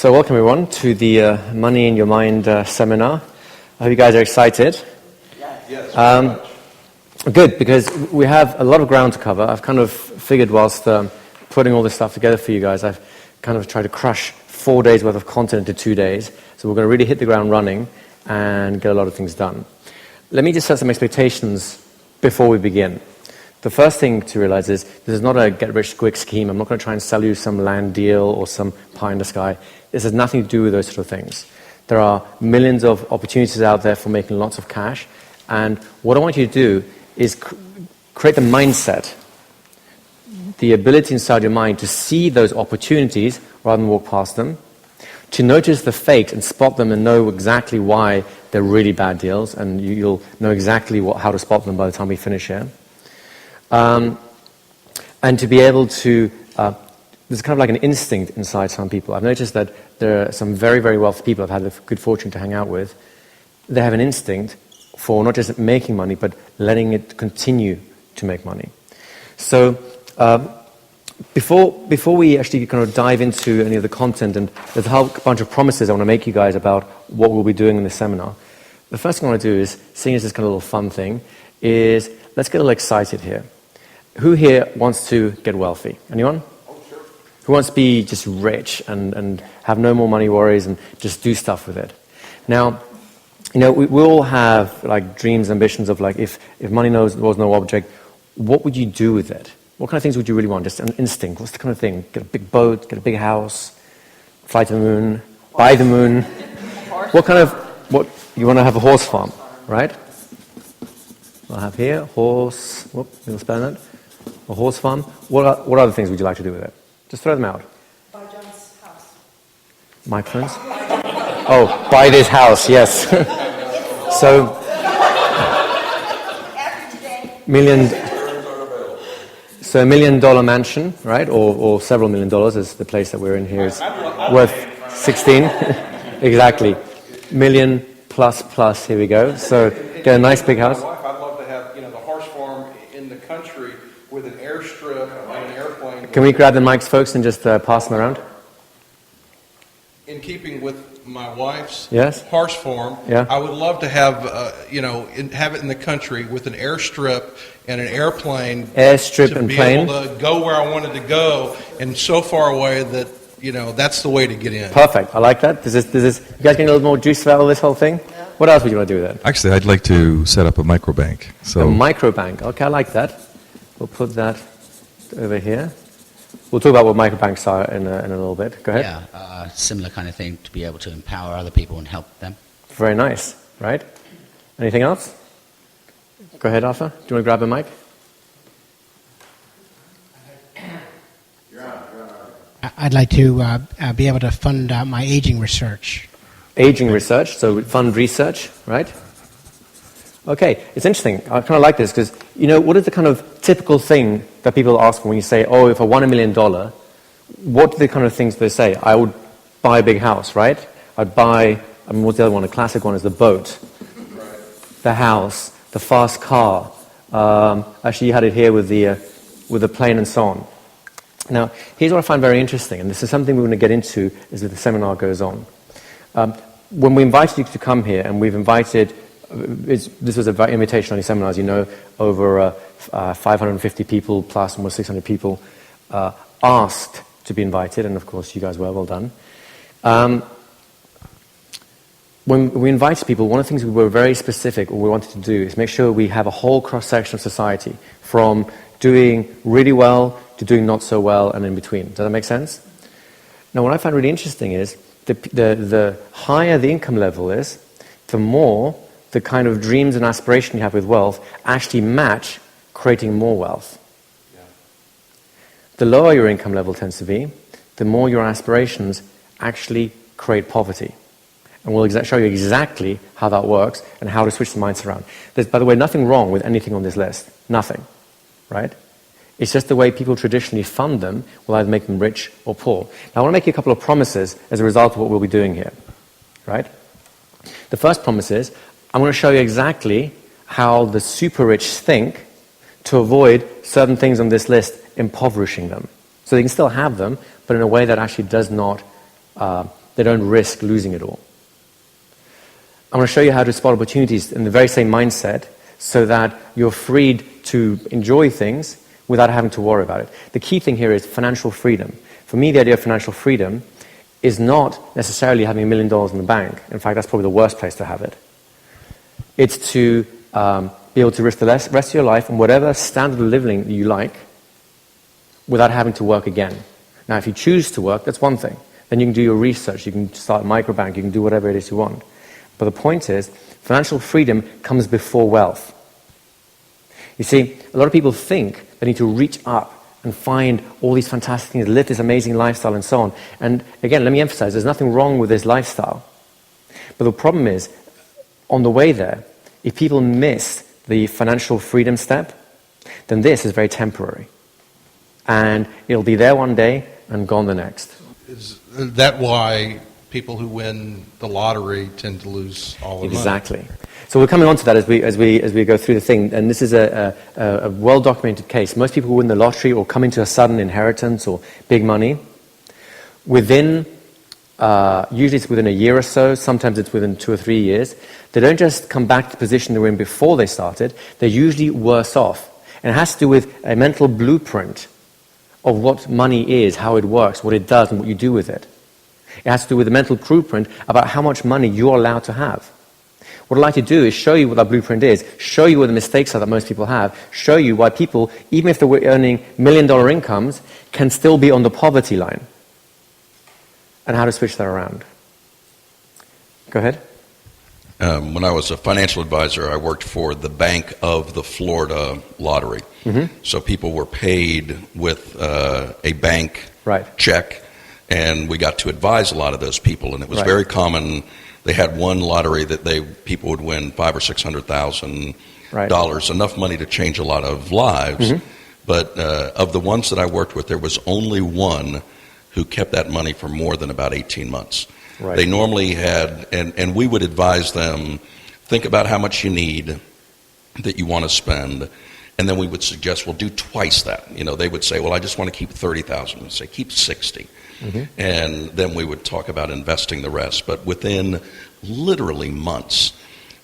So welcome everyone to the Money in Your Mind seminar. I hope you guys are excited. Yes. Good, because we have a lot of ground to cover. I've kind of figured whilst putting all this stuff together for you guys, I've kind of tried to crush 4 days worth of content into 2 days. So we're going to really hit the ground running and get a lot of things done. Let me just set some expectations before we begin. The first thing to realize is this is not a get-rich-quick scheme. I'm not going to try and sell you some land deal or some pie in the sky. This has nothing to do with those sort of things. There are millions of opportunities out there for making lots of cash. And what I want you to do is create the mindset, the ability inside your mind to see those opportunities rather than walk past them, to notice the fakes and spot them and know exactly why they're really bad deals, and you'll know exactly how to spot them by the time we finish here. And to be able to, there's kind of like an instinct inside some people. I've noticed that there are some very, very wealthy people I've had the good fortune to hang out with. They have an instinct for not just making money, but letting it continue to make money. So before we actually kind of dive into any of the content, and there's a whole bunch of promises I want to make you guys about what we'll be doing in this seminar. The first thing I want to do is, seeing as this kind of little fun thing, is let's get a little excited here. Who here wants to get wealthy? Anyone? Oh, sure. Who wants to be just rich and have no more money worries and just do stuff with it? Now, you know, we all have like dreams, ambitions of like, if money was no object, what would you do with it? What kind of things would you really want? Just an instinct. What's the kind of thing? Get a big boat, get a big house, fly to the moon, buy the moon. What you want to have a horse farm, right? I'll have here, horse, you'll spell that. A horse farm. What other things would you like to do with it? Just throw them out. Buy John's house. Microphones? Oh, buy this house, yes. So, $1 million mansion, right? Or several $1 million, as the place that we're in here is worth 16. Exactly. Million plus, here we go. So, get a nice big house. With an airstrip and an airplane. Can we grab the mics, folks, and just pass them around? In keeping with my wife's horse farm, yeah. I would love to have, have it in the country with an airstrip and an airplane. Airstrip and plane. To be able to go where I wanted to go, and so far away that that's the way to get in. Perfect. I like that. Does this? You guys getting a little more juice out of this whole thing? Yeah. What else would you want to do with it? Actually, I'd like to set up a microbank. A microbank. Okay, I like that. We'll put that over here. We'll talk about what microbanks are in a little bit. Go ahead. Yeah, similar kind of thing to be able to empower other people and help them. Very nice, right? Anything else? Go ahead, Arthur. Do you want to grab a mic? I'd like to be able to fund my aging research. Aging research, so fund research, right? Okay, it's interesting. I kind of like this because, what is the kind of typical thing that people ask when you say, oh, if I won $1 million, what are the kind of things they say? I would buy a big house, right? I'd buy, what's the other one? The classic one is the boat, the house, the fast car. Actually, you had it here with the plane and so on. Now, here's what I find very interesting, and this is something we're going to get into as the seminar goes on. When we invited you to come here, and we've invited... This was an invitation-only seminar, as you know, over 550 people plus almost 600 people asked to be invited, and of course you guys were, well done. When we invited people, one of the things we were very specific, what we wanted to do, is make sure we have a whole cross-section of society, from doing really well to doing not so well and in between. Does that make sense? Now, what I find really interesting is the higher the income level is, the more the kind of dreams and aspiration you have with wealth actually match creating more wealth. Yeah. The lower your income level tends to be, the more your aspirations actually create poverty. And we'll show you exactly how that works and how to switch the mindset around. There's, by the way, nothing wrong with anything on this list. Nothing. Right? It's just the way people traditionally fund them will either make them rich or poor. Now, I want to make you a couple of promises as a result of what we'll be doing here. Right? The first promise is, I'm going to show you exactly how the super rich think to avoid certain things on this list impoverishing them. So they can still have them, but in a way that actually does not they don't risk losing it all. I'm going to show you how to spot opportunities in the very same mindset so that you're freed to enjoy things without having to worry about it. The key thing here is financial freedom. For me, the idea of financial freedom is not necessarily having $1 million in the bank. In fact, that's probably the worst place to have it. It's to be able to risk the rest of your life on whatever standard of living you like without having to work again. Now, if you choose to work, that's one thing. Then you can do your research, you can start a microbank, you can do whatever it is you want. But the point is, financial freedom comes before wealth. You see, a lot of people think they need to reach up and find all these fantastic things, live this amazing lifestyle and so on. And again, let me emphasize, there's nothing wrong with this lifestyle. But the problem is, on the way there, if people miss the financial freedom step, then this is very temporary. And it'll be there one day and gone the next. Is that why people who win the lottery tend to lose all their money? Exactly. So we're coming on to that as we go through the thing. And this is a well-documented case. Most people who win the lottery or come into a sudden inheritance or big money, within, usually it's within a year or so, sometimes it's within 2 or 3 years, they don't just come back to the position they were in before they started, they're usually worse off. And it has to do with a mental blueprint of what money is, how it works, what it does, and what you do with it. It has to do with a mental blueprint about how much money you're allowed to have. What I'd like to do is show you what that blueprint is, show you where the mistakes are that most people have, show you why people, even if they were earning $1 million incomes, can still be on the poverty line, and how to switch that around. Go ahead. When I was a financial advisor, I worked for the Bank of the Florida Lottery. Mm-hmm. So people were paid with a bank check, and we got to advise a lot of those people. And it was very common. They had one lottery that people would win $500,000 or $600,000, enough money to change a lot of lives. Mm-hmm. But of the ones that I worked with, there was only one who kept that money for more than about 18 months. Right. They normally had, and we would advise them, think about how much you need that you want to spend, and then we would suggest, well, do twice that. You know, they would say, well, I just want to keep 30,000. We'd say, keep 60. Mm-hmm. And then we would talk about investing the rest. But within literally months,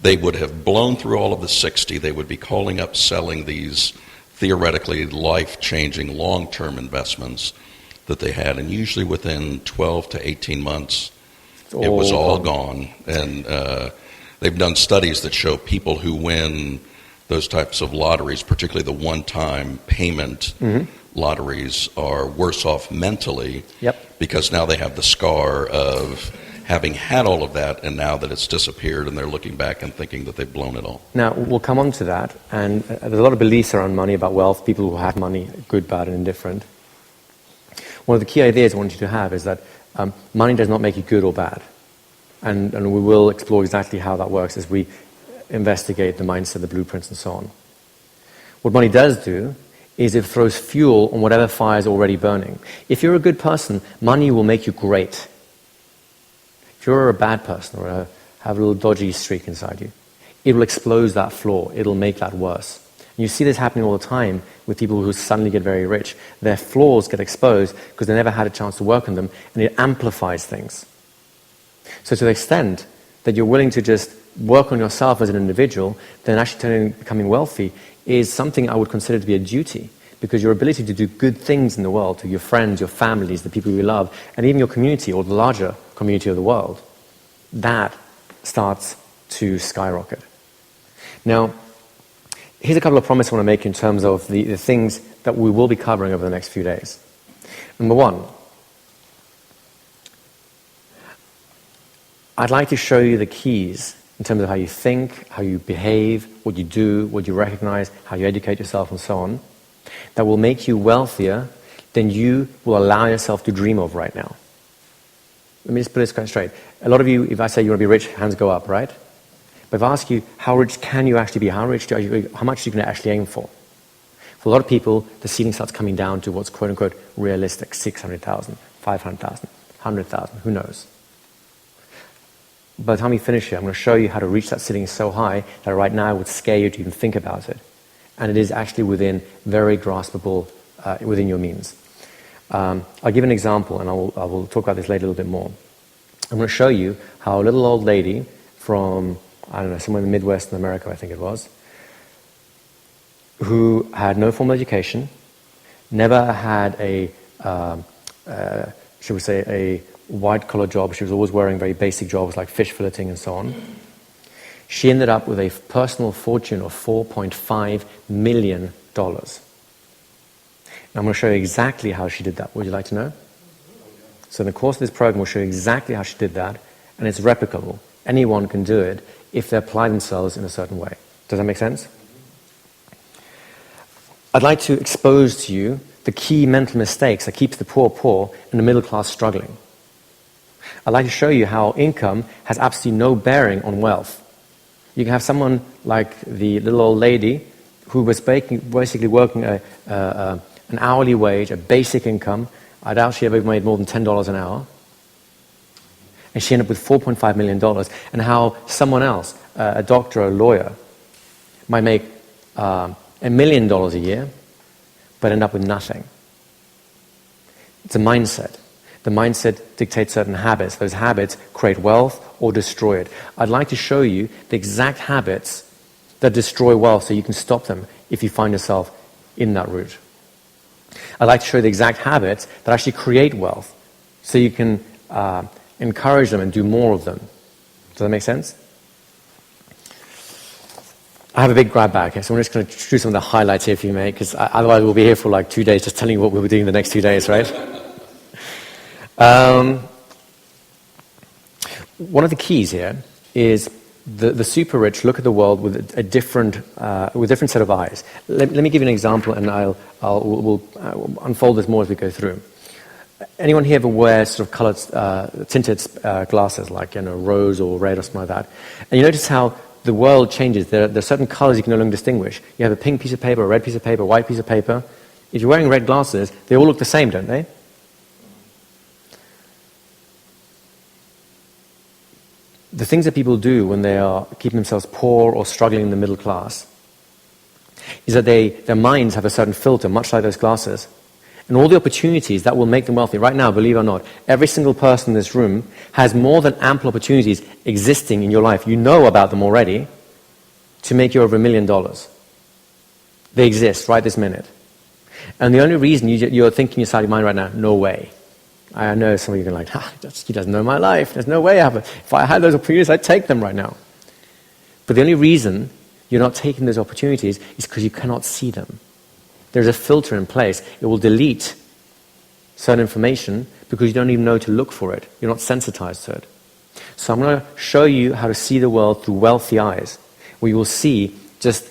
they would have blown through all of the 60. They would be calling up, selling these theoretically life-changing long-term investments that they had. And usually within 12 to 18 months, it was all gone. And they've done studies that show people who win those types of lotteries, particularly the one-time payment lotteries, are worse off mentally because now they have the scar of having had all of that, and now that it's disappeared, and they're looking back and thinking that they've blown it all. Now, we'll come on to that, and there's a lot of beliefs around money, about wealth, people who have money, good, bad, and indifferent. One of the key ideas I want you to have is that money does not make you good or bad. And we will explore exactly how that works as we investigate the mindset, the blueprints, and so on. What money does do is it throws fuel on whatever fire is already burning. If you're a good person, money will make you great. If you're a bad person or have a little dodgy streak inside you, it will expose that flaw. It'll make that worse. And you see this happening all the time with people who suddenly get very rich. Their flaws get exposed because they never had a chance to work on them, and it amplifies things. So to the extent that you're willing to just work on yourself as an individual, then actually becoming wealthy is something I would consider to be a duty, because your ability to do good things in the world to your friends, your families, the people you love, and even your community or the larger community of the world, that starts to skyrocket. Now, here's a couple of promises I want to make in terms of the things that we will be covering over the next few days. Number one, I'd like to show you the keys in terms of how you think, how you behave, what you do, what you recognize, how you educate yourself, and so on, that will make you wealthier than you will allow yourself to dream of right now. Let me just put this quite straight. A lot of you, if I say you want to be rich, hands go up, right? But if I ask you, how rich can you actually be? How much are you going to actually aim for? For a lot of people, the ceiling starts coming down to what's quote-unquote realistic, 600,000, 500,000, 100,000, who knows? By the time we finish here, I'm going to show you how to reach that ceiling so high that right now it would scare you to even think about it. And it is actually within very graspable, within your means. I'll give an example, and I will talk about this later a little bit more. I'm going to show you how a little old lady from, I don't know, somewhere in the Midwest in America, I think it was, who had no formal education, never had a, should we say, a white-collar job. She was always wearing very basic jobs like fish filleting and so on. She ended up with a personal fortune of $4.5 million. And I'm going to show you exactly how she did that. Would you like to know? So in the course of this program, we'll show you exactly how she did that, and it's replicable. Anyone can do it if they apply themselves in a certain way. Does that make sense? I'd like to expose to you the key mental mistakes that keeps the poor poor and the middle class struggling. I'd like to show you how income has absolutely no bearing on wealth. You can have someone like the little old lady who was basically working an hourly wage, a basic income. I doubt she ever made more than $10 an hour. And she ended up with $4.5 million. And how someone else, a doctor or a lawyer, might make $1 million a year, but end up with nothing. It's a mindset. The mindset dictates certain habits. Those habits create wealth or destroy it. I'd like to show you the exact habits that destroy wealth so you can stop them if you find yourself in that route. I'd like to show you the exact habits that actually create wealth so you can encourage them and do more of them. Does that make sense? I have a big grab bag here, so I'm just going to do some of the highlights here for you, mate, because otherwise we'll be here for like 2 days just telling you what we'll be doing the next 2 days, right? One of the keys here is the super rich look at the world with a different set of eyes. Let me give you an example, and we'll unfold this more as we go through. Anyone here ever wear sort of colored, tinted glasses, like rose or red or something like that? And you notice how the world changes. There are certain colors you can no longer distinguish. You have a pink piece of paper, a red piece of paper, a white piece of paper. If you're wearing red glasses, they all look the same, don't they? The things that people do when they are keeping themselves poor or struggling in the middle class is that their minds have a certain filter, much like those glasses. And all the opportunities that will make them wealthy. Right now, believe it or not, every single person in this room has more than ample opportunities existing in your life. You know about them already to make you over $1 million. They exist right this minute. And the only reason you're thinking inside your mind right now, no way. I know some of you are like, he doesn't know my life. There's no way if I had those opportunities, I'd take them right now. But the only reason you're not taking those opportunities is because you cannot see them. There's a filter in place. It will delete certain information because you don't even know to look for it. You're not sensitized to it. So I'm going to show you how to see the world through wealthy eyes, where you will see just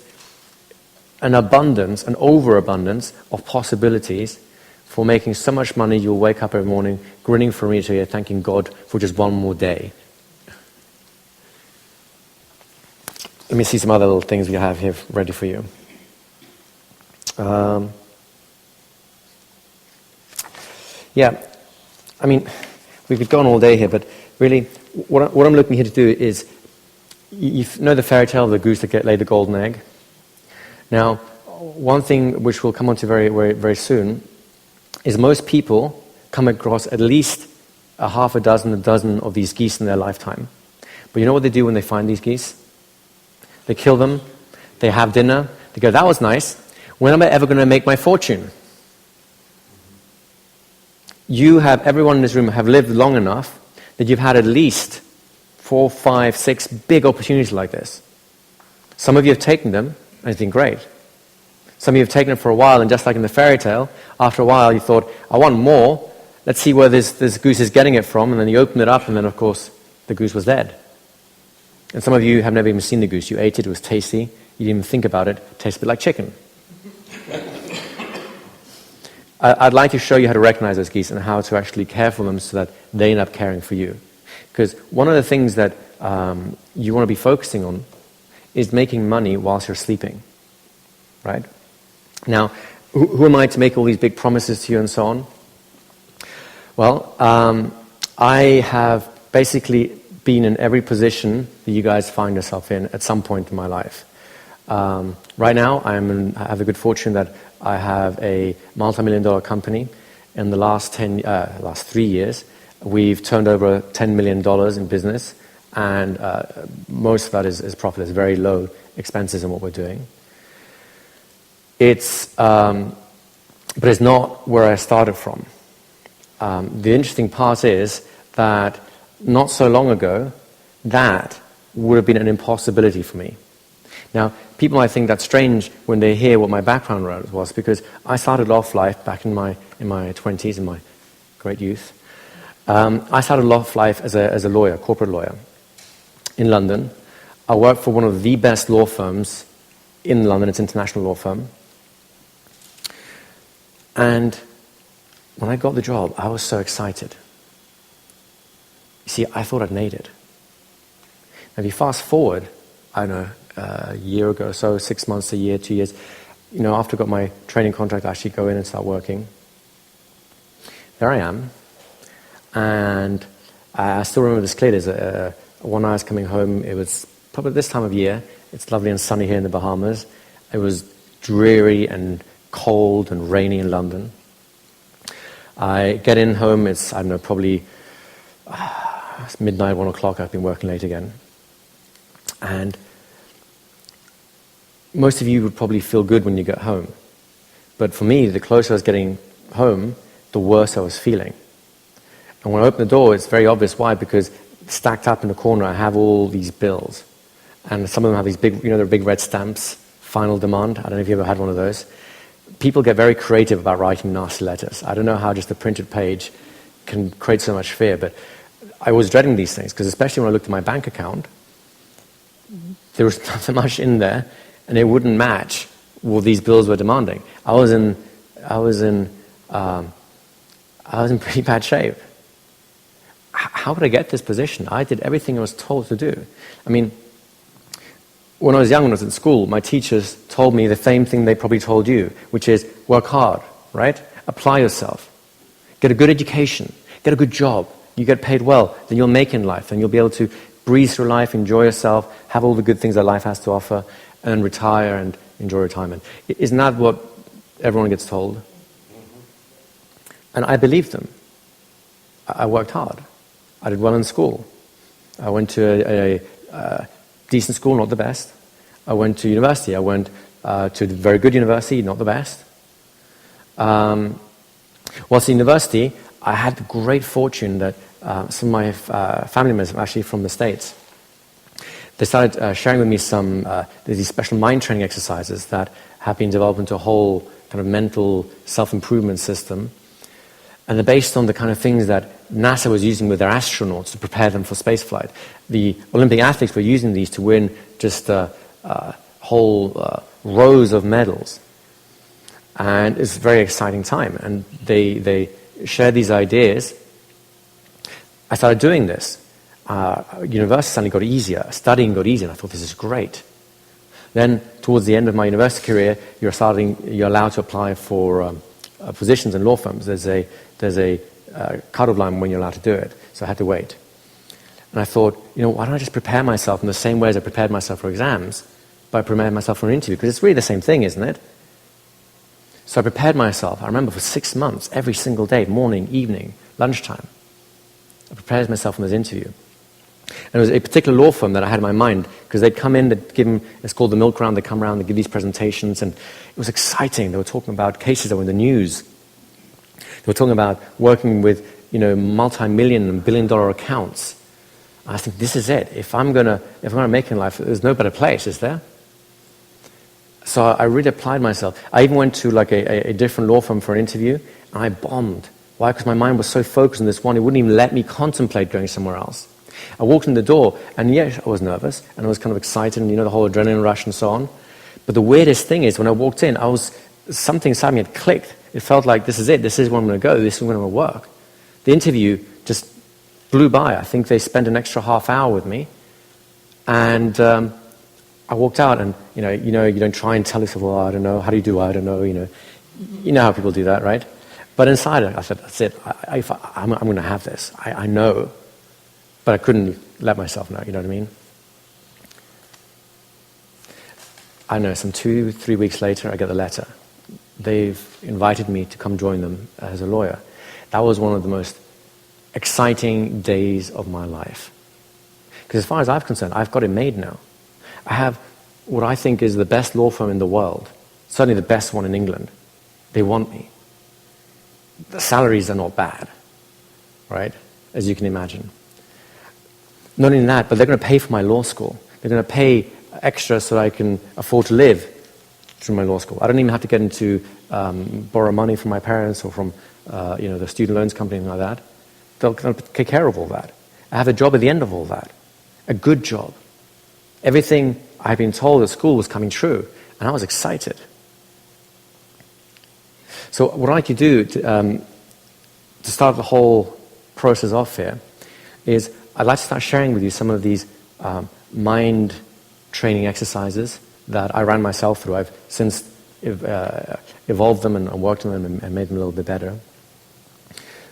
an abundance, an overabundance of possibilities for making so much money you'll wake up every morning grinning from ear to ear, thanking God for just one more day. Let me see some other little things we have here ready for you. Yeah, I mean, we could go on all day here, but really, what I'm looking here to do is, you know the fairy tale of the goose that laid the golden egg? Now, one thing which we'll come on to very, very, very soon is most people come across at least a dozen of these geese in their lifetime. But you know what they do when they find these geese? They kill them, they have dinner, they go, that was nice. When am I ever going to make my fortune? Everyone in this room have lived long enough that you've had at least 4, 5, 6 big opportunities like this. Some of you have taken them, and it's been great. Some of you have taken it for a while, and just like in the fairy tale, after a while you thought, I want more, let's see where this goose is getting it from, and then you open it up, and then of course the goose was dead. And some of you have never even seen the goose. You ate it, it was tasty, you didn't even think about it, it tasted a bit like chicken. I'd like to show you how to recognize those geese and how to actually care for them so that they end up caring for you. Because one of the things that you want to be focusing on is making money whilst you're sleeping. Right? Now, who am I to make all these big promises to you and so on? Well, I have basically been in every position that you guys find yourself in at some point in my life. Right now, I have the good fortune that I have a multi-million-dollar company. In the last 3 years, We've turned over $10 million in business, and most of that is profit. There's very low expenses in what we're doing. But it's not where I started from. The interesting part is that not so long ago, that would have been an impossibility for me. Now, people might think that's strange when they hear what my background was, because I started off life back in my 20s, in my great youth. I started off life as a lawyer, corporate lawyer, in London. I worked for one of the best law firms in London. It's an international law firm. And when I got the job, I was so excited. You see, I thought I'd made it. Now, if you fast forward, I don't know, a year ago, so 6 months, a year, 2 years, after I got my training contract, I actually go in and start working. There I am. And I still remember this clearly. One night I was coming home. It was probably this time of year. It's lovely and sunny here in the Bahamas. It was dreary and cold and rainy in London. I get in home. It's, I don't know, probably it's midnight, 1 o'clock. I've been working late again. And most of you would probably feel good when you get home. But for me, the closer I was getting home, the worse I was feeling. And when I open the door, it's very obvious why, because stacked up in the corner, I have all these bills. And some of them have these big, they're big red stamps, final demand. I don't know if you ever had one of those. People get very creative about writing nasty letters. I don't know how just a printed page can create so much fear, but I was dreading these things, because especially when I looked at my bank account, there was not so much in there, and it wouldn't match what these bills were demanding. I was in pretty bad shape. How could I get this position? I did everything I was told to do. I mean, when I was young, when I was at school, my teachers told me the same thing they probably told you, which is work hard, right? Apply yourself. Get a good education. Get a good job. You get paid well, then you'll make in life, and you'll be able to breeze through life, enjoy yourself, have all the good things that life has to offer, and then retire and enjoy retirement. Isn't that what everyone gets told? And I believed them. I worked hard. I did well in school. I went to a decent school, not the best. I went to university. I went to a very good university, not the best. Whilst in university, I had the great fortune that some of my family members are actually from the States. They started sharing with me these special mind training exercises that have been developed into a whole kind of mental self-improvement system. And they're based on the kind of things that NASA was using with their astronauts to prepare them for spaceflight. The Olympic athletes were using these to win just whole rows of medals. And it's a very exciting time. And they shared these ideas. I started doing this. University suddenly got easier. Studying got easier. And I thought, this is great. Then, towards the end of my university career, you're allowed to apply for positions in law firms. There's a cut-off line when you're allowed to do it. So I had to wait. And I thought, why don't I just prepare myself in the same way as I prepared myself for exams, by preparing myself for an interview? Because it's really the same thing, isn't it? So I prepared myself, I remember, for 6 months, every single day, morning, evening, lunchtime. I prepared myself for this interview. And it was a particular law firm that I had in my mind, because they'd come in, they'd give them, it's called the milk round, they'd come around, they'd give these presentations, and it was exciting. They were talking about cases that were in the news. They were talking about working with, multi-million and billion-dollar accounts. I think, this is it. If I'm gonna make it in life, there's no better place, is there? So I really applied myself. I even went to a different law firm for an interview, and I bombed. Why? Because my mind was so focused on this one, it wouldn't even let me contemplate going somewhere else. I walked in the door, and yes, I was nervous, and I was kind of excited, and the whole adrenaline rush and so on. But the weirdest thing is, when I walked in, something inside me had clicked. It felt like, this is it. This is where I'm going to go. This is where I'm going to work. The interview just blew by. I think they spent an extra half hour with me, and I walked out, and you don't try and tell yourself, well, I don't know. How do you do? I don't know. You know how people do that, right? But inside, I said, that's it. I'm going to have this. I know. But I couldn't let myself know, you know what I mean? I know, some 2-3 weeks later, I get the letter. They've invited me to come join them as a lawyer. That was one of the most exciting days of my life. Because as far as I'm concerned, I've got it made now. I have what I think is the best law firm in the world, certainly the best one in England. They want me. The salaries are not bad, right? As you can imagine. Not only that, but they're going to pay for my law school. They're going to pay extra so that I can afford to live through my law school. I don't even have to get into borrow money from my parents or from the student loans company and like that. They'll take care of all that. I have a job at the end of all that. A good job. Everything I've been told at school was coming true, and I was excited. So what I'd like to do to start the whole process off here is I'd like to start sharing with you some of these mind training exercises that I ran myself through. I've since evolved them and worked on them and made them a little bit better,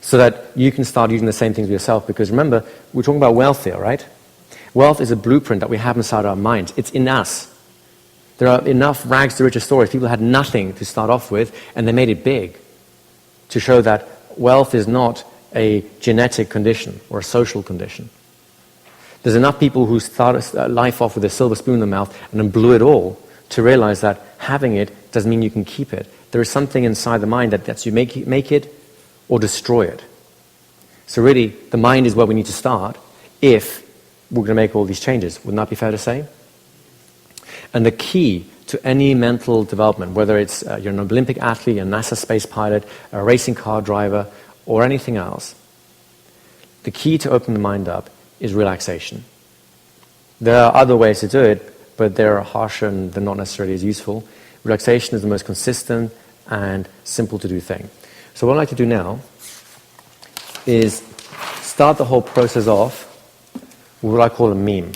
so that you can start using the same things yourself. Because remember, we're talking about wealth here, right? Wealth is a blueprint that we have inside our minds. It's in us. There are enough rags to riches stories. People had nothing to start off with, and they made it big to show that wealth is not a genetic condition or a social condition. There's enough people who started life off with a silver spoon in their mouth and then blew it all to realize that having it doesn't mean you can keep it. There is something inside the mind that lets you make it or destroy it. So really, the mind is where we need to start if we're going to make all these changes. Wouldn't that be fair to say? And the key to any mental development, whether it's you're an Olympic athlete, a NASA space pilot, a racing car driver, or anything else, the key to open the mind up is relaxation. There are other ways to do it, but they're harsher and they're not necessarily as useful. Relaxation is the most consistent and simple to do thing. So what I'd like to do now is start the whole process off with what I call a meme.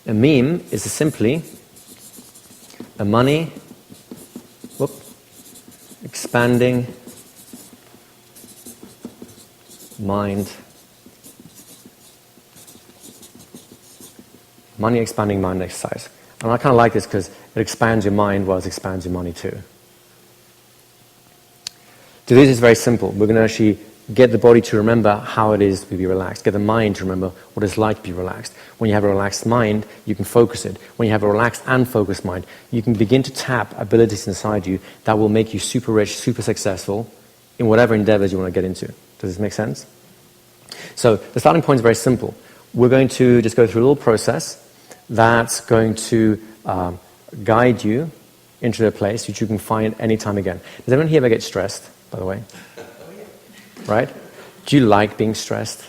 A meme is simply a money expanding mind, money expanding mind exercise. And I kind of like this because it expands your mind while it expands your money too. To do this is very simple. We're going to actually get the body to remember how it is to be relaxed. Get the mind to remember what it's like to be relaxed. When you have a relaxed mind, you can focus it. When you have a relaxed and focused mind, you can begin to tap abilities inside you that will make you super rich, super successful in whatever endeavors you want to get into. Does this make sense? So the starting point is very simple. We're going to just go through a little process that's going to guide you into a place which you can find anytime again. Does anyone here ever get stressed, by the way? Right? Do you like being stressed?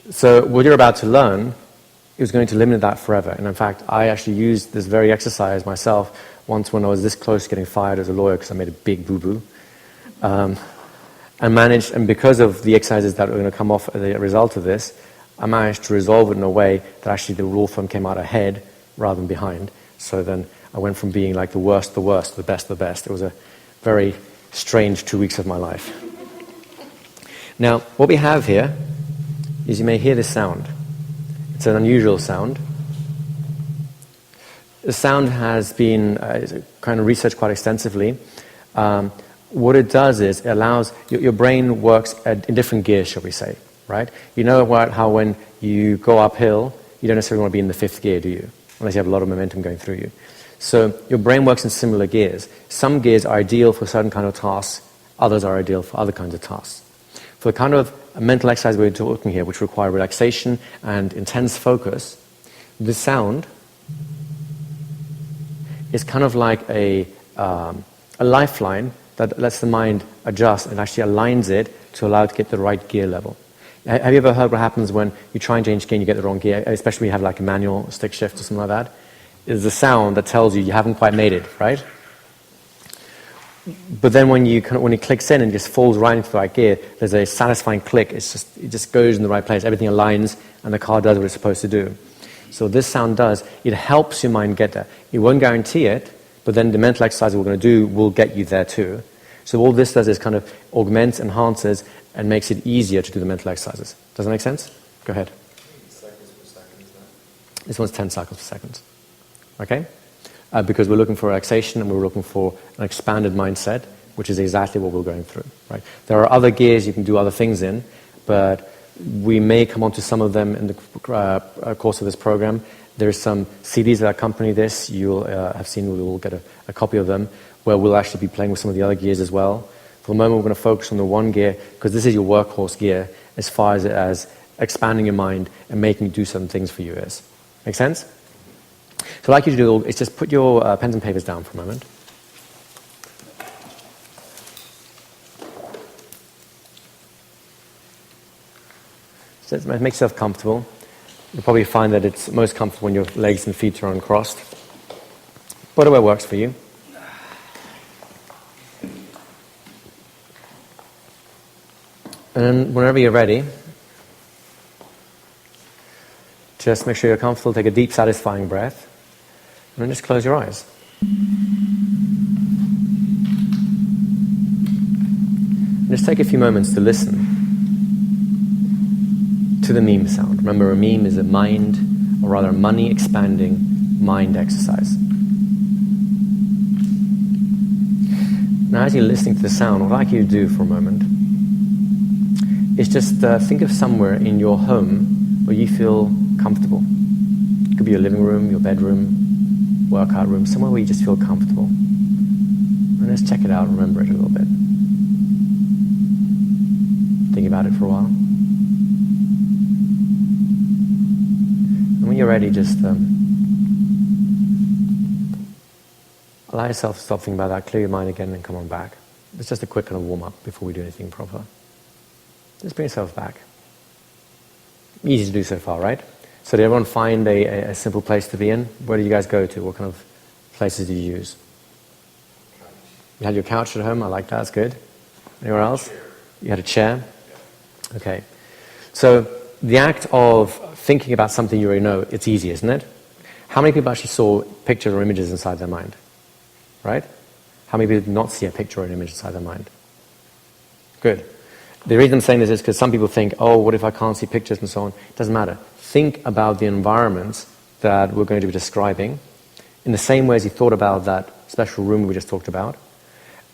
So what you're about to learn is going to eliminate that forever. And in fact, I actually used this very exercise myself once when I was this close to getting fired as a lawyer because I made a big boo-boo. And because of the exercises that are going to come off as a result of this, I managed to resolve it in a way that actually the law firm came out ahead rather than behind. So then I went from being like the worst, to the best, the best. It was a very strange 2 weeks of my life. Now, what we have here is you may hear this sound. It's an unusual sound. The sound has been kind of researched quite extensively. What it does is it allows your brain works in different gears, shall we say, right? You know how when you go uphill, you don't necessarily want to be in the fifth gear, do you? Unless you have a lot of momentum going through you. So your brain works in similar gears. Some gears are ideal for certain kind of tasks, others are ideal for other kinds of tasks. For the kind of mental exercise we're talking here, which require relaxation and intense focus, the sound is kind of like a lifeline that lets the mind adjust and actually aligns it to allow it to get the right gear level. Have you ever heard what happens when you try and change gear and you get the wrong gear, especially when you have like a manual stick shift or something like that? It's the sound that tells you haven't quite made it, right? But then when it clicks in and just falls right into the right gear, there's a satisfying click. It just goes in the right place. Everything aligns and the car does what it's supposed to do. So this sound does, it helps your mind get there. It won't guarantee it, but then the mental exercise we're going to do will get you there too. So all this does is kind of augments, enhances, and makes it easier to do the mental exercises. Does that make sense? Go ahead. Cycles per second, is that? This one's 10 cycles per second. Okay? Because we're looking for relaxation and we're looking for an expanded mindset which is exactly what we're going through. Right? There are other gears you can do other things in, but we may come on to some of them in the course of this program. There's some CDs that accompany this. You'll have seen, we will get a copy of them, where we'll actually be playing with some of the other gears as well. For the moment, we're going to focus on the one gear, because this is your workhorse gear as far as expanding your mind and making you do some things for you is. Make sense? So what I'd like you to do is just put your pens and papers down for a moment. So make yourself comfortable. You'll probably find that it's most comfortable when your legs and feet are uncrossed. Whatever works for you. And whenever you're ready, just make sure you're comfortable. Take a deep, satisfying breath. And then just close your eyes. And just take a few moments to listen to the meme sound. Remember, a meme is a mind, or rather a money-expanding mind exercise. Now, as you're listening to the sound, what I'd like you to do for a moment is just think of somewhere in your home where you feel comfortable. It could be your living room, your bedroom, workout room, somewhere where you just feel comfortable. And let's check it out and remember it a little bit. Think about it for a while. And when you're ready, just allow yourself to stop thinking about that, clear your mind again, and come on back. It's just a quick kind of warm-up before we do anything proper. Just bring yourself back. Easy to do so far, right? So did everyone find a simple place to be in? Where do you guys go to? What kind of places do you use? You had your couch at home? I like that, that's good. Anywhere else? You had a chair? Okay. So the act of thinking about something you already know, it's easy, isn't it? How many people actually saw pictures or images inside their mind? Right? How many people did not see a picture or an image inside their mind? Good. The reason I'm saying this is because some people think, oh, what if I can't see pictures and so on? It doesn't matter. Think about the environments that we're going to be describing in the same way as you thought about that special room we just talked about.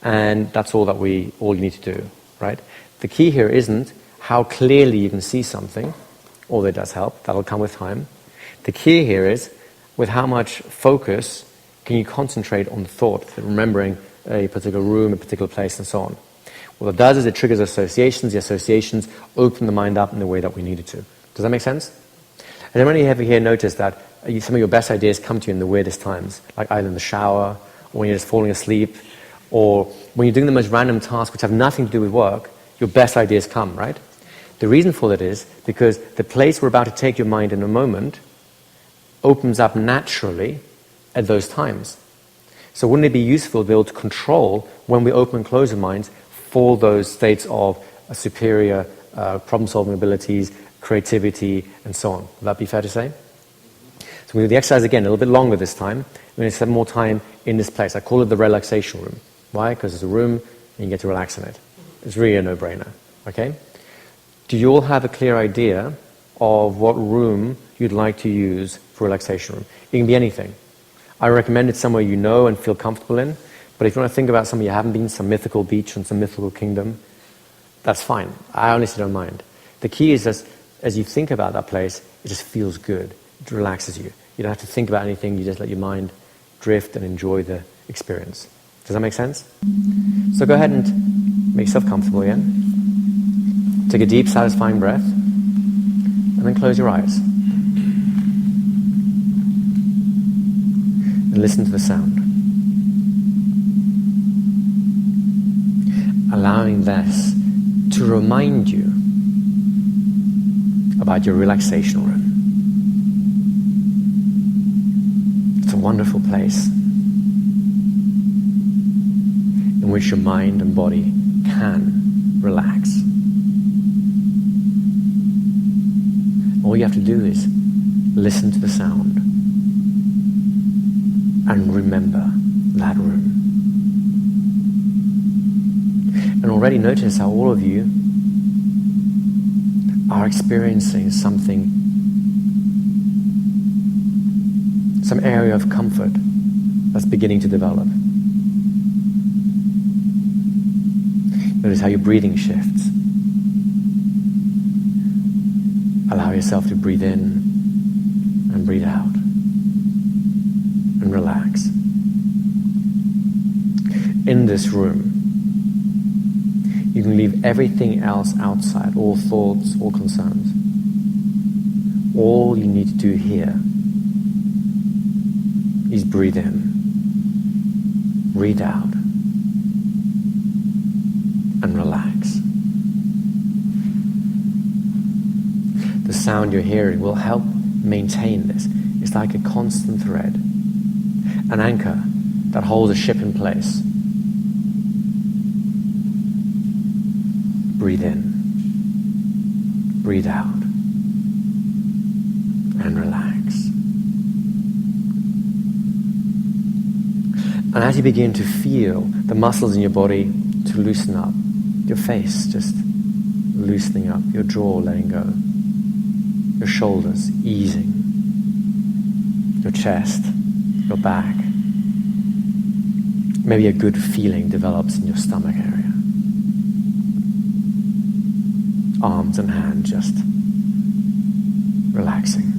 And that's all you need to do, right? The key here isn't how clearly you can see something, although it does help. That'll come with time. The key here is with how much focus can you concentrate on the thought, remembering a particular room, a particular place, and so on. What it does is it triggers associations. The associations open the mind up in the way that we need it to. Does that make sense? Has anybody ever here noticed that some of your best ideas come to you in the weirdest times, like either in the shower, or when you're just falling asleep, or when you're doing the most random tasks which have nothing to do with work, your best ideas come, right? The reason for that is because the place we're about to take your mind in a moment opens up naturally at those times. So wouldn't it be useful to be able to control when we open and close our minds for those states of superior problem-solving abilities, creativity, and so on? Would that be fair to say? So we do the exercise again, a little bit longer this time. We're going to spend more time in this place. I call it the relaxation room. Why? Because it's a room and you get to relax in it. It's really a no-brainer. Okay? Do you all have a clear idea of what room you'd like to use for relaxation room? It can be anything. I recommend it somewhere you know and feel comfortable in. But if you want to think about somewhere you haven't been, some mythical beach and some mythical kingdom, that's fine. I honestly don't mind. The key is just, as you think about that place, it just feels good. It relaxes you. You don't have to think about anything. You just let your mind drift and enjoy the experience. Does that make sense? So go ahead and make yourself comfortable again. Take a deep, satisfying breath. And then close your eyes. And listen to the sound. Allowing this to remind you about your relaxation room. It's a wonderful place in which your mind and body can relax. All you have to do is listen to the sound and remember that room. And already notice how all of you are experiencing something, some area of comfort that's beginning to develop. Notice how your breathing shifts. Allow yourself to breathe in and breathe out. And relax. In this room, you can leave everything else outside, all thoughts, all concerns. All you need to do here is breathe in, breathe out, and relax. The sound you're hearing will help maintain this. It's like a constant thread, an anchor that holds a ship in place. Breathe in, breathe out, and relax. And as you begin to feel the muscles in your body to loosen up, your face just loosening up, your jaw letting go, your shoulders easing, your chest, your back, maybe a good feeling develops in your stomach area. Arms and hands just relaxing.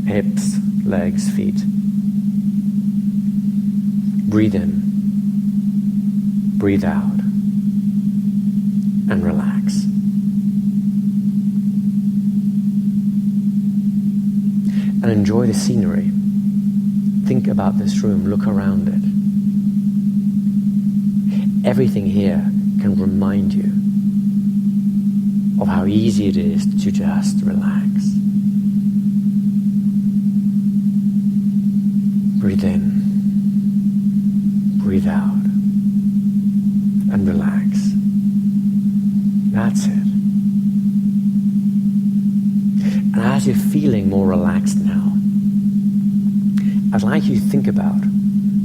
Hips, legs, feet. Breathe in, breathe out, and relax. And enjoy the scenery. Think about this room, look around it. Everything here can remind you of how easy it is to just relax. Breathe in, breathe out, and relax. That's it. And as you're feeling more relaxed now, I'd like you to think about,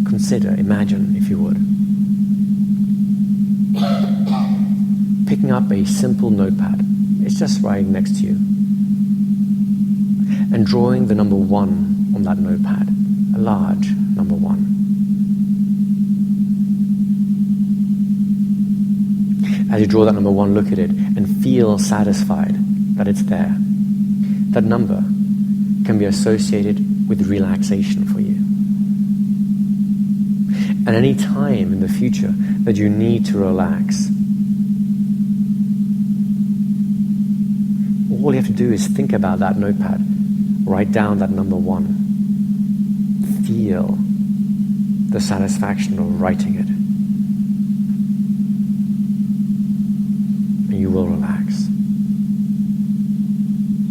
consider, imagine, if you would, picking up a simple notepad. It's just right next to you. And drawing the number 1 on that notepad, a large number 1. As you draw that number 1, look at it and feel satisfied that it's there. That number can be associated with relaxation for you. And any time in the future that you need to relax, all you have to do is think about that notepad, write down that number 1, feel the satisfaction of writing it, and you will relax.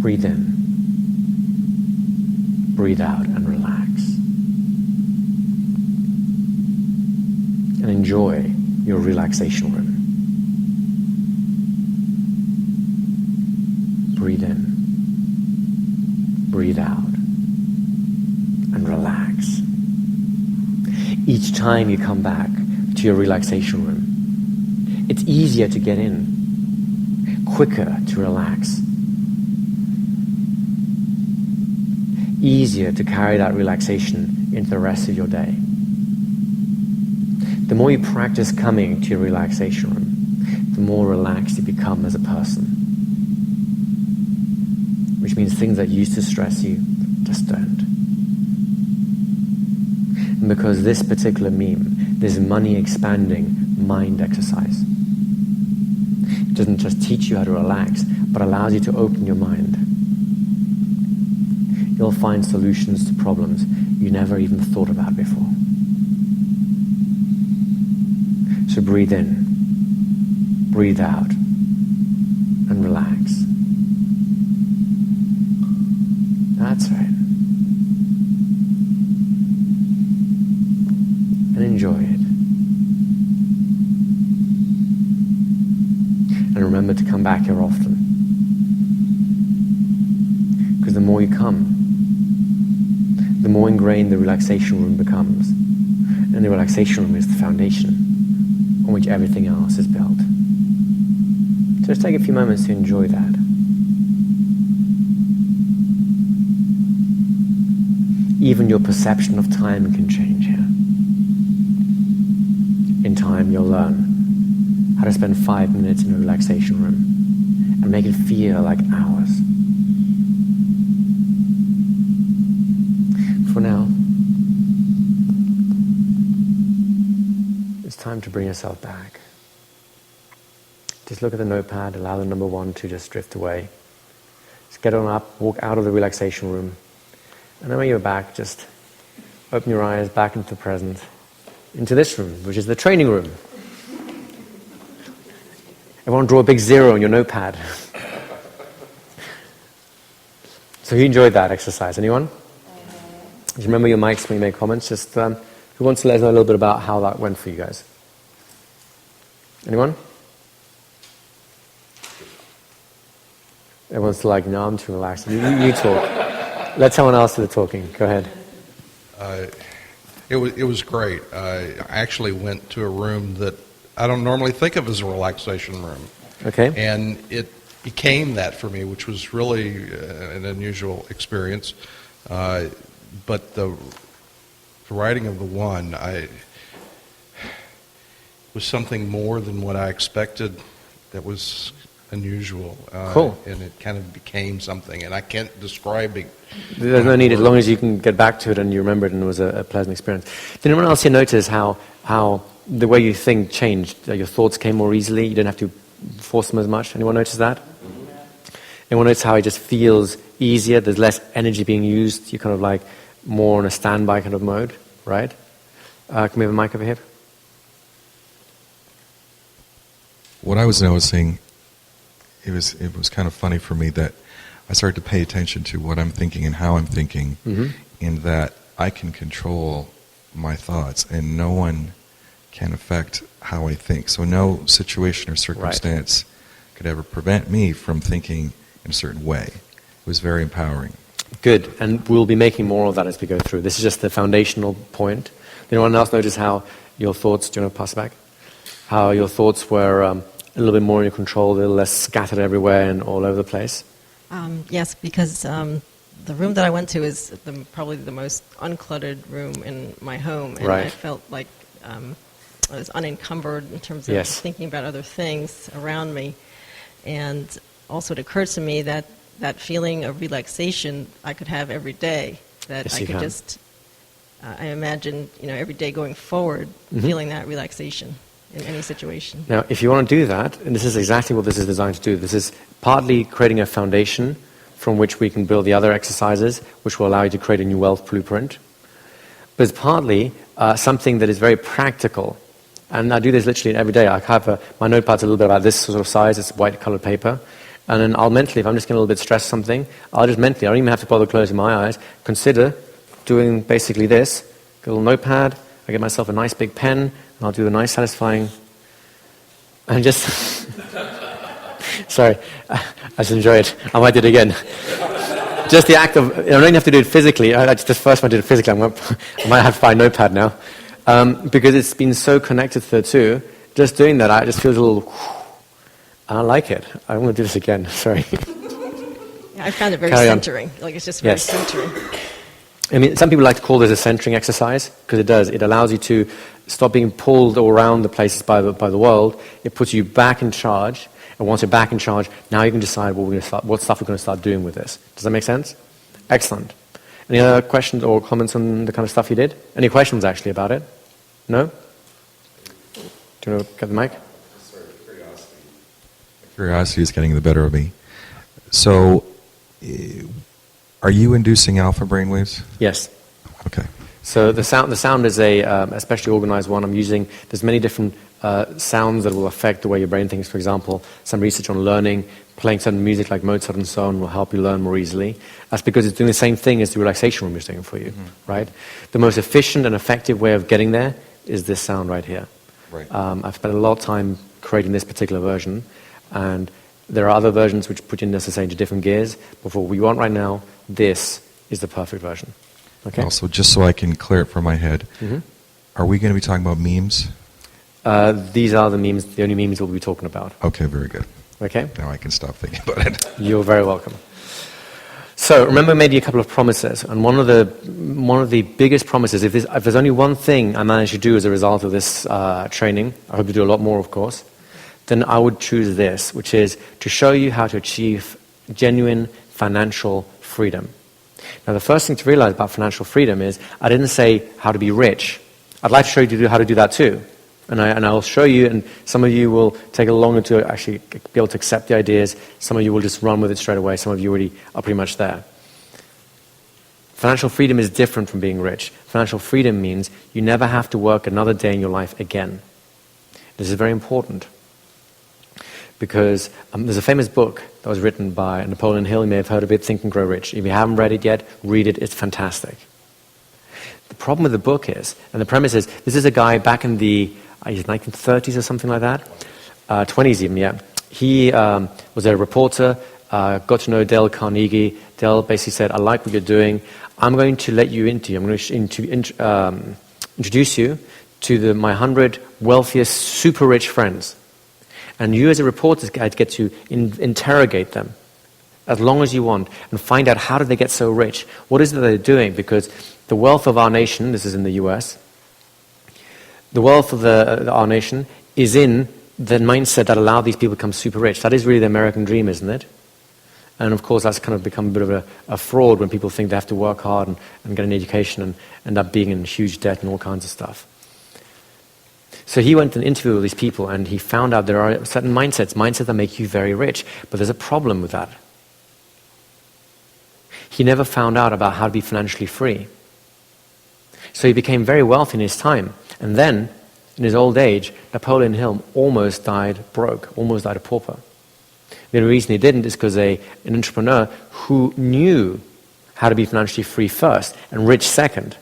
Breathe in, breathe out, and relax. And enjoy your relaxation room. Breathe in, breathe out, and relax. Each time you come back to your relaxation room, it's easier to get in, quicker to relax, easier to carry that relaxation into the rest of your day. The more you practice coming to your relaxation room, the more relaxed you become as a person. Which means things that used to stress you just don't. And because this particular meme, this money expanding mind exercise, it doesn't just teach you how to relax, but allows you to open your mind. You'll find solutions to problems you never even thought about before. So breathe in, breathe out, and relax. That's right. And enjoy it. And remember to come back here often. Because the more you come, the more ingrained the relaxation room becomes. And the relaxation room is the foundation on which everything else is built. So just take a few moments to enjoy that. Even your perception of time can change here. In time. time, you'll learn how to spend 5 minutes in a relaxation room and make it feel like hours. For now, it's time to bring yourself back. Just look at the notepad, allow the number 1 to just drift away. Just get on up, walk out of the relaxation room, and then when you're back, just open your eyes back into the present, into this room, which is the training room. Everyone draw a big 0 on your notepad. So who enjoyed that exercise? Anyone? Just remember your mics when you make comments. Just who wants to let us know a little bit about how that went for you guys? Anyone? Everyone's like, no, I'm too relaxed. You talk. Let someone else do the talking. Go ahead. It was great. I actually went to a room that I don't normally think of as a relaxation room. Okay. And it became that for me, which was really an unusual experience. But the writing of the 1, was something more than what I expected that was unusual. Cool. And it kind of became something, and I can't describe it. There's no need, as long as you can get back to it and you remember it and it was a pleasant experience. Did anyone else here notice how the way you think changed? Your thoughts came more easily, you didn't have to force them as much? Anyone notice that? Anyone notice how it just feels easier, there's less energy being used, you're kind of like more in a standby kind of mode, right? Can we have a mic over here? What I was noticing, it was kind of funny for me that I started to pay attention to what I'm thinking and how I'm thinking, in that I can control my thoughts and no one can affect how I think. So no situation or circumstance could ever prevent me from thinking in a certain way. It was very empowering. Good, and we'll be making more of that as we go through. This is just the foundational point. Did anyone else notice how your thoughts, do you want to pass it back? How your thoughts were a little bit more in your control, a little less scattered everywhere and all over the place? Yes, because the room that I went to is probably the most uncluttered room in my home, and I felt like I was unencumbered in terms of thinking about other things around me. And also it occurred to me that that feeling of relaxation I could have every day, that I could just, I imagine, every day going forward, feeling that relaxation in any situation. Now, if you want to do that, and this is exactly what this is designed to do, this is partly creating a foundation from which we can build the other exercises, which will allow you to create a new wealth blueprint. But it's partly something that is very practical. And I do this literally every day. I have my notepad's a little bit about this sort of size, it's white colored paper. And then I'll mentally, if I'm just getting a little bit stressed something, I'll just mentally, I don't even have to bother closing my eyes, consider doing basically this. Get a little notepad, I get myself a nice big pen, and I'll do a nice satisfying, and just, sorry, I just enjoy it. I might do it again. Just the act of, I don't even have to do it physically. I just first want to do it physically. I might have to find a notepad now. Because it's been so connected to the two, just doing that, I just feel a little, I like it. I'm going to do this again, sorry. I found it very centering. Like, it's just very centering. I mean, some people like to call this a centering exercise, because it does. It allows you to stop being pulled all around the places by the world. It puts you back in charge. And once you're back in charge, now you can decide what stuff we're going to start doing with this. Does that make sense? Excellent. Any other questions or comments on the kind of stuff you did? Any questions, actually, about it? No? Do you want to get the mic? Curiosity is getting the better of me. So, are you inducing alpha brainwaves? Yes. Okay. So the sound is a especially organized one. There's many different sounds that will affect the way your brain thinks. For example, some research on learning, playing certain music like Mozart and so on will help you learn more easily. That's because it's doing the same thing as the relaxation room is doing for you, right? The most efficient and effective way of getting there is this sound right here. Right. I've spent a lot of time creating this particular version, and there are other versions which put you necessarily into different gears, but for what we want right now, this is the perfect version. Okay? Also, just so I can clear it from my head, are we going to be talking about memes? These are the memes, the only memes we'll be talking about. Okay, very good. Okay? Now I can stop thinking about it. You're very welcome. So remember, I made you a couple of promises, and one of the biggest promises, if there's only one thing I managed to do as a result of this training, I hope to do a lot more, of course, then I would choose this, which is to show you how to achieve genuine financial freedom. Now, the first thing to realize about financial freedom is I didn't say how to be rich. I'd like to show you how to do that too. And I'll show you, and some of you will take a longer to actually be able to accept the ideas. Some of you will just run with it straight away. Some of you already are pretty much there. Financial freedom is different from being rich. Financial freedom means you never have to work another day in your life again. This is very important because there's a famous book that was written by Napoleon Hill. You may have heard of it, Think and Grow Rich. If you haven't read it yet, read it. It's fantastic. The problem with the book is, and the premise is, this is a guy back in the 1930s or something like that, 20s even, yeah. He was a reporter, got to know Dale Carnegie. Dale basically said, I like what you're doing. I'm going to let you into, I'm going to introduce you to my 100 wealthiest, super rich friends. And you as a reporter get to interrogate them as long as you want and find out how did they get so rich. What is it they're doing? Because the wealth of our nation, this is in the US, the wealth of our nation is in the mindset that allowed these people to become super rich. That is really the American dream, isn't it? And of course, that's kind of become a bit of a fraud when people think they have to work hard and get an education and end up being in huge debt and all kinds of stuff. So he went and interviewed all these people, and he found out there are certain mindsets that make you very rich. But there's a problem with that. He never found out about how to be financially free. So he became very wealthy in his time. And then, in his old age, Napoleon Hill almost died broke, almost died a pauper. The only reason he didn't is because an entrepreneur who knew how to be financially free first and rich second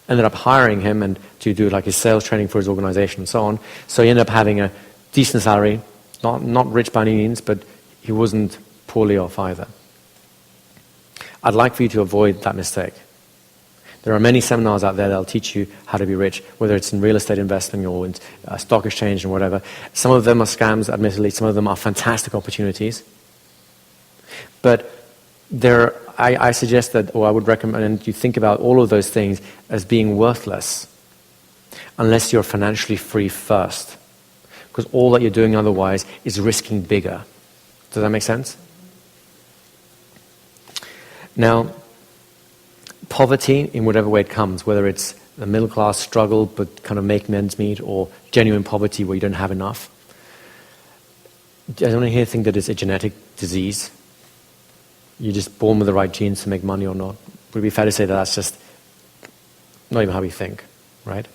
ended up hiring him and to do like his sales training for his organization and so on. So he ended up having a decent salary, not rich by any means, but he wasn't poorly off either. I'd like for you to avoid that mistake. There are many seminars out there that'll teach you how to be rich, whether it's in real estate investing or in stock exchange and whatever. Some of them are scams, admittedly. Some of them are fantastic opportunities. But I suggest that, or I would recommend you think about all of those things as being worthless unless you're financially free first. Because all that you're doing otherwise is risking bigger. Does that make sense? Now, poverty, in whatever way it comes, whether it's a middle-class struggle but kind of making ends meet, or genuine poverty where you don't have enough, I don't here think that it's a genetic disease. You're just born with the right genes to make money or not. Would it be fair to say that that's just not even how we think, right?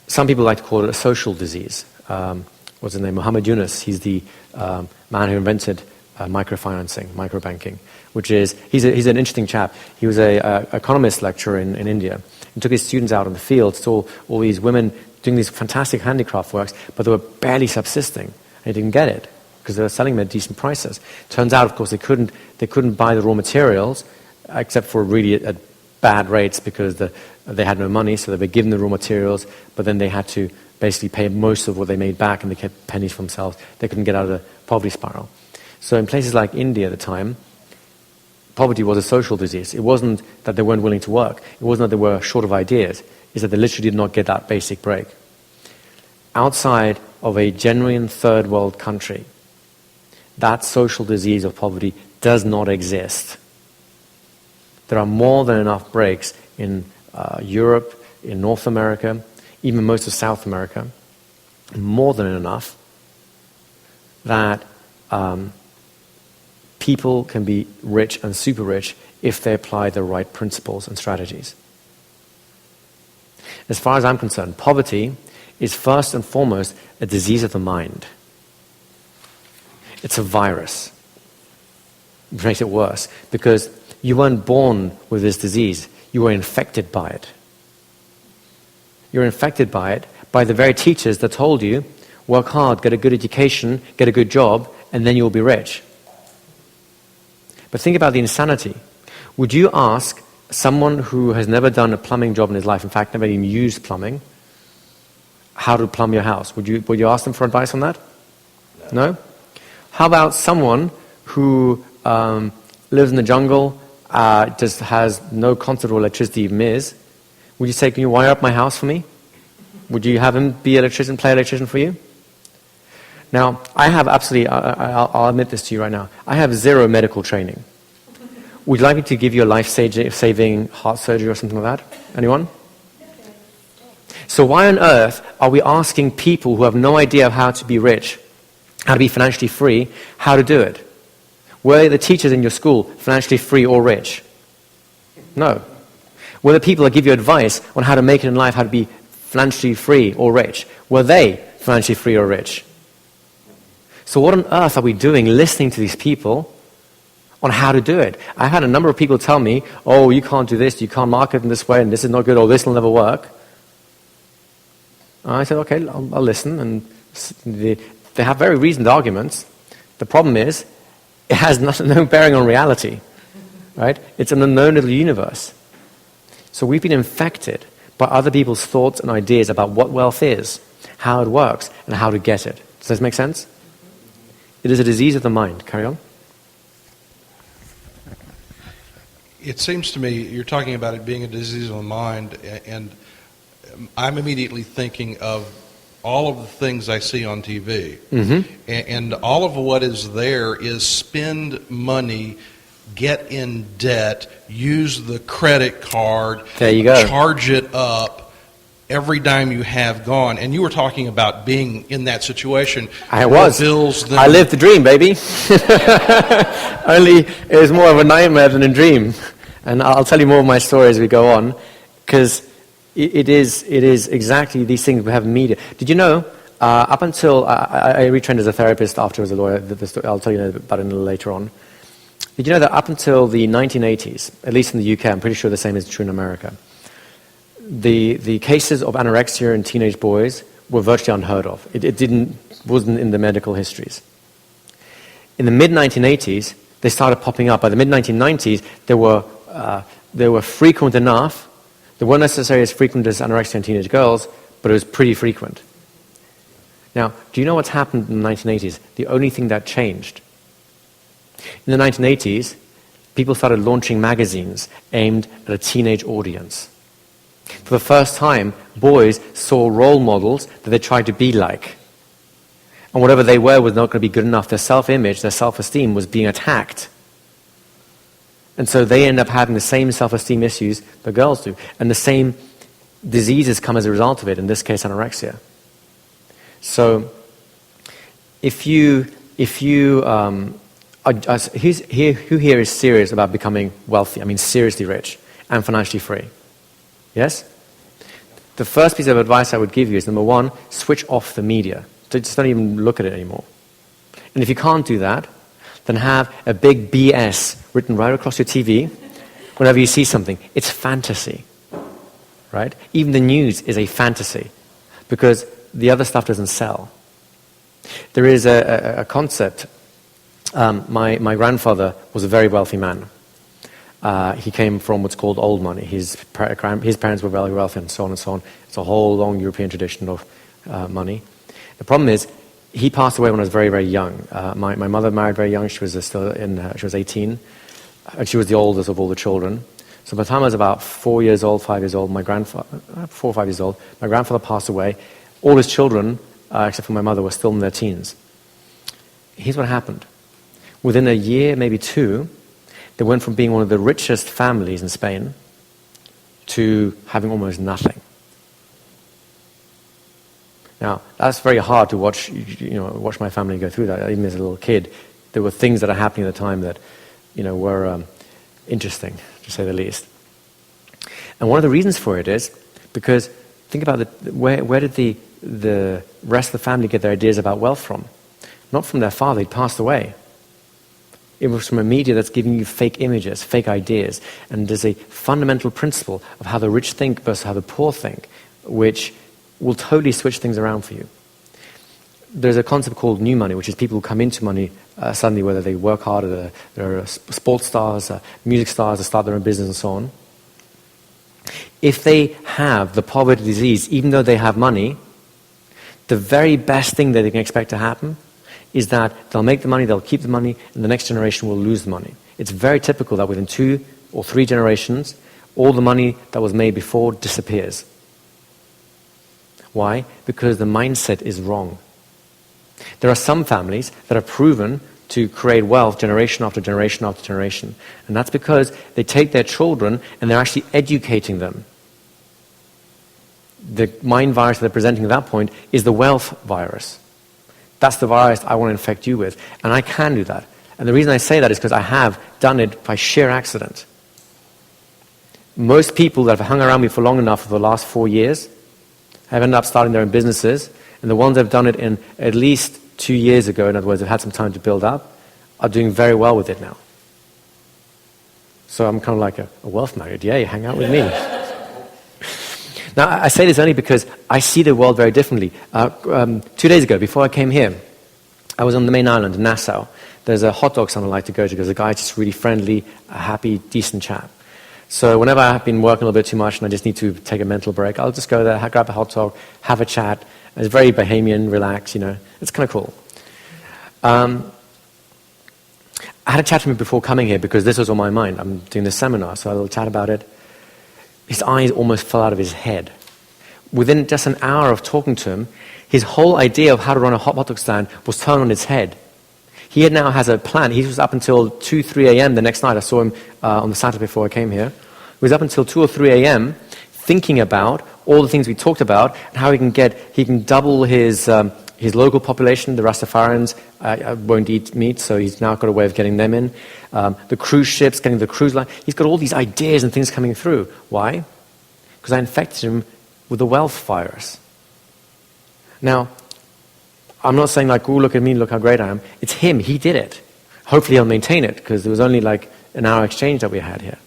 Some people like to call it a social disease. What's his name? Muhammad Yunus. He's the man who invented microfinancing, microbanking, which is, he's an interesting chap. He was an economist lecturer in India. He took his students out in the field, saw all these women doing these fantastic handicraft works, but they were barely subsisting. And he didn't get it because they were selling them at decent prices. Turns out, of course, they couldn't buy the raw materials except for really at bad rates because they had no money, so they were given the raw materials, but then they had to basically pay most of what they made back, and they kept pennies for themselves. They couldn't get out of the poverty spiral. So in places like India at the time, poverty was a social disease. It wasn't that they weren't willing to work. It wasn't that they were short of ideas. It's that they literally did not get that basic break. Outside of a genuine third world country, that social disease of poverty does not exist. There are more than enough breaks in Europe, in North America, even most of South America, more than enough that people can be rich and super rich if they apply the right principles and strategies. As far as I'm concerned, poverty is first and foremost a disease of the mind. It's a virus, which makes it worse, because you weren't born with this disease, you were infected by it. You're infected by it by the very teachers that told you, work hard, get a good education, get a good job, and then you'll be rich. But think about the insanity. Would you ask someone who has never done a plumbing job in his life, in fact, never even used plumbing, how to plumb your house? Would you ask them for advice on that? No? How about someone who lives in the jungle, just has no concept of what electricity even is, would you say, can you wire up my house for me? Would you have him be electrician, play electrician for you? Now, I have absolutely, I'll admit this to you right now, I have zero medical training. Would you like me to give you a life-saving heart surgery or something like that? Anyone? So why on earth are we asking people who have no idea of how to be rich, how to be financially free, how to do it? Were the teachers in your school financially free or rich? No. Were the people that give you advice on how to make it in life, how to be financially free or rich, were they financially free or rich? So what on earth are we doing listening to these people on how to do it? I had a number of people tell me, oh, you can't do this, you can't market in this way, and this is not good, or this will never work. I said, okay, I'll listen, and they have very reasoned arguments. The problem is, it has no bearing on reality, right? It's an unknown little universe. So we've been infected by other people's thoughts and ideas about what wealth is, how it works, and how to get it. Does this make sense? It is a disease of the mind. Carry on. It seems to me you're talking about it being a disease of the mind, and I'm immediately thinking of all of the things I see on TV. Mm-hmm. And all of what is there is spend money, get in debt, use the credit card, there you go. Charge it up, every dime you have gone. And you were talking about being in that situation. I was. Bills, I lived the dream, baby. Only it was more of a nightmare than a dream. And I'll tell you more of my story as we go on, because it is exactly these things we have in media. Did you know, up until, I retrained as a therapist after as a lawyer, I'll tell you about it a little later on. Did you know that up until the 1980s, at least in the UK, I'm pretty sure the same is true in America, the cases of anorexia in teenage boys were virtually unheard of. It wasn't in the medical histories. In the mid-1980s, they started popping up. By the mid-1990s, they were frequent enough. They weren't necessarily as frequent as anorexia in teenage girls, but it was pretty frequent. Now, do you know what's happened in the 1980s? The only thing that changed. In the 1980s, people started launching magazines aimed at a teenage audience. For the first time, boys saw role models that they tried to be like. And whatever they were was not going to be good enough. Their self-image, their self-esteem was being attacked. And so they end up having the same self-esteem issues that girls do. And the same diseases come as a result of it, in this case anorexia. So who here is serious about becoming wealthy? I mean seriously rich and financially free? Yes? The first piece of advice I would give you is, number one, switch off the media. So just don't even look at it anymore. And if you can't do that, then have a big BS written right across your TV whenever you see something. It's fantasy, right? Even the news is a fantasy because the other stuff doesn't sell. There is a concept. My grandfather was a very wealthy man. He came from what's called old money. His parents were very wealthy and so on and so on. It's a whole long European tradition of money. The problem is, he passed away when I was very, very young. My mother married very young. She was she was 18. And she was the oldest of all the children. So by the time I was about 4 years old, 5 years old, 4 or 5 years old, my grandfather passed away. All his children, except for my mother, were still in their teens. Here's what happened. Within a year, maybe two, they went from being one of the richest families in Spain to having almost nothing. Now, that's very hard to watch my family go through that. Even as a little kid, there were things that are happening at the time that, were interesting, to say the least. And one of the reasons for it is because, think about where did the rest of the family get their ideas about wealth from? Not from their father, he'd passed away. It was from a media that's giving you fake images, fake ideas. And there's a fundamental principle of how the rich think versus how the poor think, which will totally switch things around for you. There's a concept called new money, which is people who come into money suddenly, whether they work hard, or they're sports stars, music stars, they start their own business and so on. If they have the poverty disease, even though they have money, the very best thing that they can expect to happen is that they'll make the money, they'll keep the money, and the next generation will lose the money. It's very typical that within 2 or 3 generations, all the money that was made before disappears. Why? Because the mindset is wrong. There are some families that are proven to create wealth generation after generation after generation. And that's because they take their children and they're actually educating them. The mind virus they're presenting at that point is the wealth virus. That's the virus I want to infect you with. And I can do that. And the reason I say that is because I have done it by sheer accident. Most people that have hung around me for long enough for the last 4 years have ended up starting their own businesses. And the ones that have done it in at least 2 years ago, in other words, have had some time to build up, are doing very well with it now. So I'm kind of like a wealth magnet. Yay, hang out with me. Now, I say this only because I see the world very differently. 2 days ago, before I came here, I was on the main island in Nassau. There's a hot dog stand I like to go to because the guy's just really friendly, a happy, decent chap. So whenever I've been working a little bit too much and I just need to take a mental break, I'll just go there, grab a hot dog, have a chat. It's very bohemian, relaxed, you know. It's kind of cool. I had a chat with him before coming here because this was on my mind. I'm doing this seminar, so I had a little chat about it. His eyes almost fell out of his head. Within just an hour of talking to him, his whole idea of how to run a hot dog stand was turned on its head. He now has a plan. He was up until 2, 3 a.m. the next night. I saw him on the Saturday before I came here. He was up until 2 or 3 a.m. thinking about all the things we talked about and how he can double his local population. The Rastafarians won't eat meat, so he's now got a way of getting them in. The cruise ships, getting the cruise line. He's got all these ideas and things coming through. Why? Because I infected him with the wealth virus. Now, I'm not saying like, oh, look at me, look how great I am. It's him. He did it. Hopefully he'll maintain it because there was only like an hour exchange that we had here.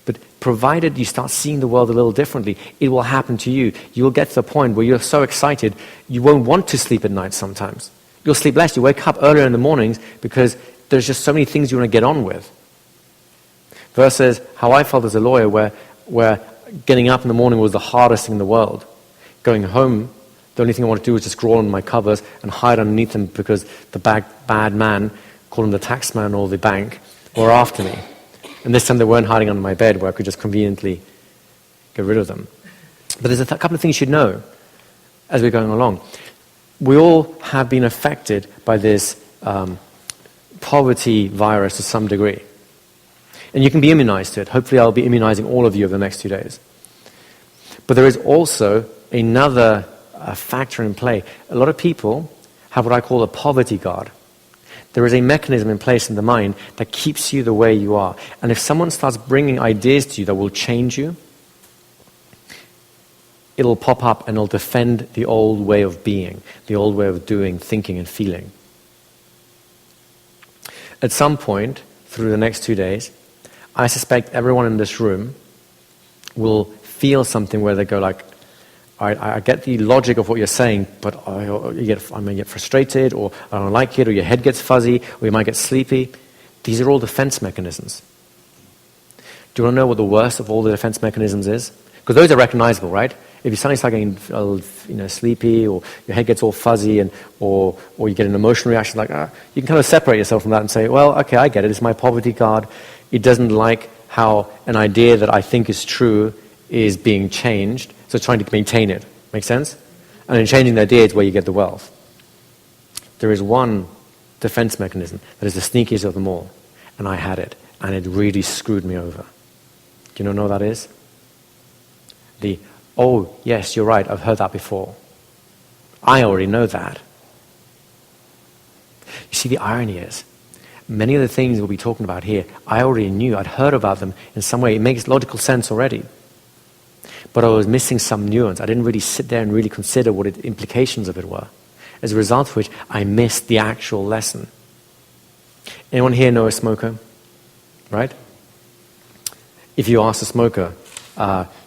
But provided you start seeing the world a little differently, it will happen to you. You will get to the point where you're so excited, you won't want to sleep at night sometimes. You'll sleep less. You wake up earlier in the mornings because there's just so many things you want to get on with. Versus how I felt as a lawyer where getting up in the morning was the hardest thing in the world. Going home, the only thing I want to do is just crawl under my covers and hide underneath them because the bad man, call him the tax man or the bank, were after me. And this time they weren't hiding under my bed where I could just conveniently get rid of them. But there's a couple of things you should know as we're going along. We all have been affected by this poverty virus to some degree. And you can be immunized to it. Hopefully I'll be immunizing all of you over the next 2 days. But there is also another factor in play. A lot of people have what I call a poverty guard. There is a mechanism in place in the mind that keeps you the way you are. And if someone starts bringing ideas to you that will change you, it'll pop up and it'll defend the old way of being, the old way of doing, thinking, and feeling. At some point, through the next 2 days, I suspect everyone in this room will feel something where they go like, I get the logic of what you're saying, but I may get frustrated, or I don't like it, or your head gets fuzzy, or you might get sleepy. These are all defense mechanisms. Do you want to know what the worst of all the defense mechanisms is? Because those are recognizable, right? If you suddenly start getting sleepy, or your head gets all fuzzy, or you get an emotional reaction like, you can kind of separate yourself from that and say, well, okay, I get it. It's my poverty guard. It doesn't like how an idea that I think is true is being changed, so trying to maintain it. Make sense? And in changing the idea is where you get the wealth. There is one defense mechanism that is the sneakiest of them all, and I had it, and it really screwed me over. Do you know what that is? Oh, yes, you're right, I've heard that before. I already know that. You see, the irony is, many of the things we'll be talking about here, I already knew, I'd heard about them in some way. It makes logical sense already. But I was missing some nuance. I didn't really sit there and really consider what the implications of it were. As a result of which, I missed the actual lesson. Anyone here know a smoker? Right? If you ask a smoker,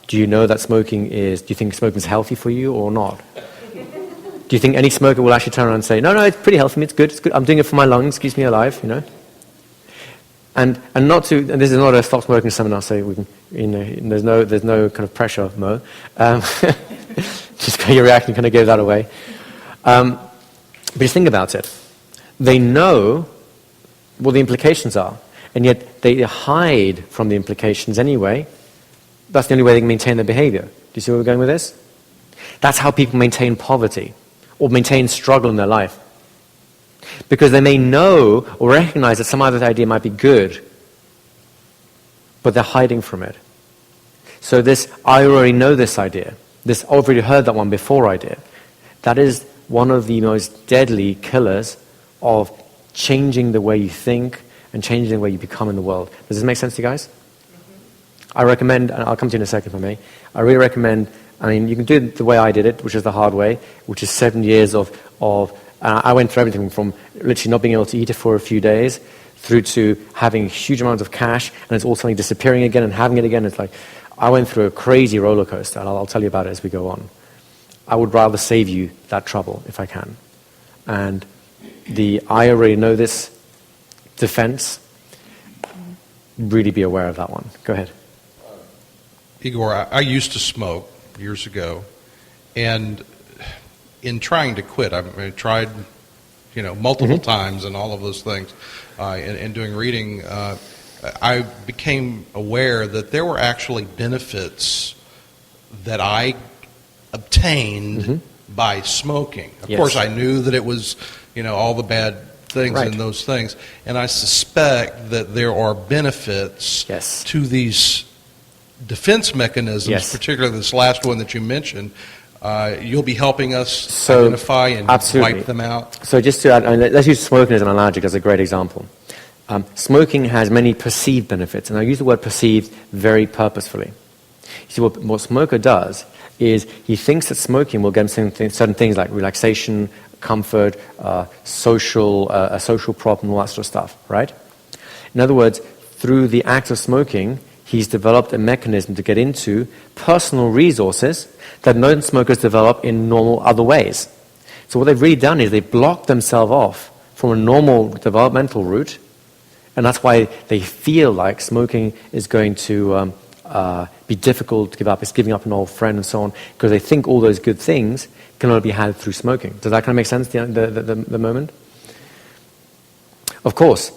do you know that do you think smoking is healthy for you or not? Do you think any smoker will actually turn around and say, no, it's pretty healthy for me, it's good, I'm doing it for my lungs, keeps me alive, you know? And this is not a stop smoking seminar, so we can, there's no kind of pressure, Mo. Just your reaction kind of gave that away. But just think about it. they know what the implications are, and yet they hide from the implications anyway. That's the only way they can maintain their behavior. Do you see where we're going with this? That's how people maintain poverty or maintain struggle in their life. Because they may know or recognize that some other idea might be good, but they're hiding from it. So this, I already know this idea, this, I've already heard that one before idea, that is one of the most deadly killers of changing the way you think and changing the way you become in the world. Does this make sense to you guys? I recommend, and I'll come to you in a second if I may, I really recommend, I mean, you can do it the way I did it, which is the hard way, which is 7 years of I went through everything from literally not being able to eat it for a few days through to having huge amounts of cash, and it's all suddenly disappearing again and having it again. It's like, I went through a crazy roller coaster, and I'll tell you about it as we go on. I would rather save you that trouble if I can. And the I already know this defense, really be aware of that one. Go ahead. Igor, I used to smoke years ago, and in trying to quit, I tried, multiple times and all of those things, and doing reading, I became aware that there were actually benefits that I obtained by smoking. Of course, I knew that it was, all the bad things in those things, and I suspect that there are benefits to these defense mechanisms, particularly this last one that you mentioned. You'll be helping us identify and wipe them out. So just to add, let's use smoking as an analogy, as a great example. Smoking has many perceived benefits, and I use the word perceived very purposefully. You see, what smoker does is he thinks that smoking will get him certain things like relaxation, comfort, a social problem, all that sort of stuff, right? In other words, through the act of smoking, he's developed a mechanism to get into personal resources that non-smokers develop in normal other ways. So what they've really done is they've blocked themselves off from a normal developmental route, and that's why they feel like smoking is going to be difficult to give up. It's giving up an old friend and so on, because they think all those good things can only be had through smoking. Does that kind of make sense, the moment? Of course,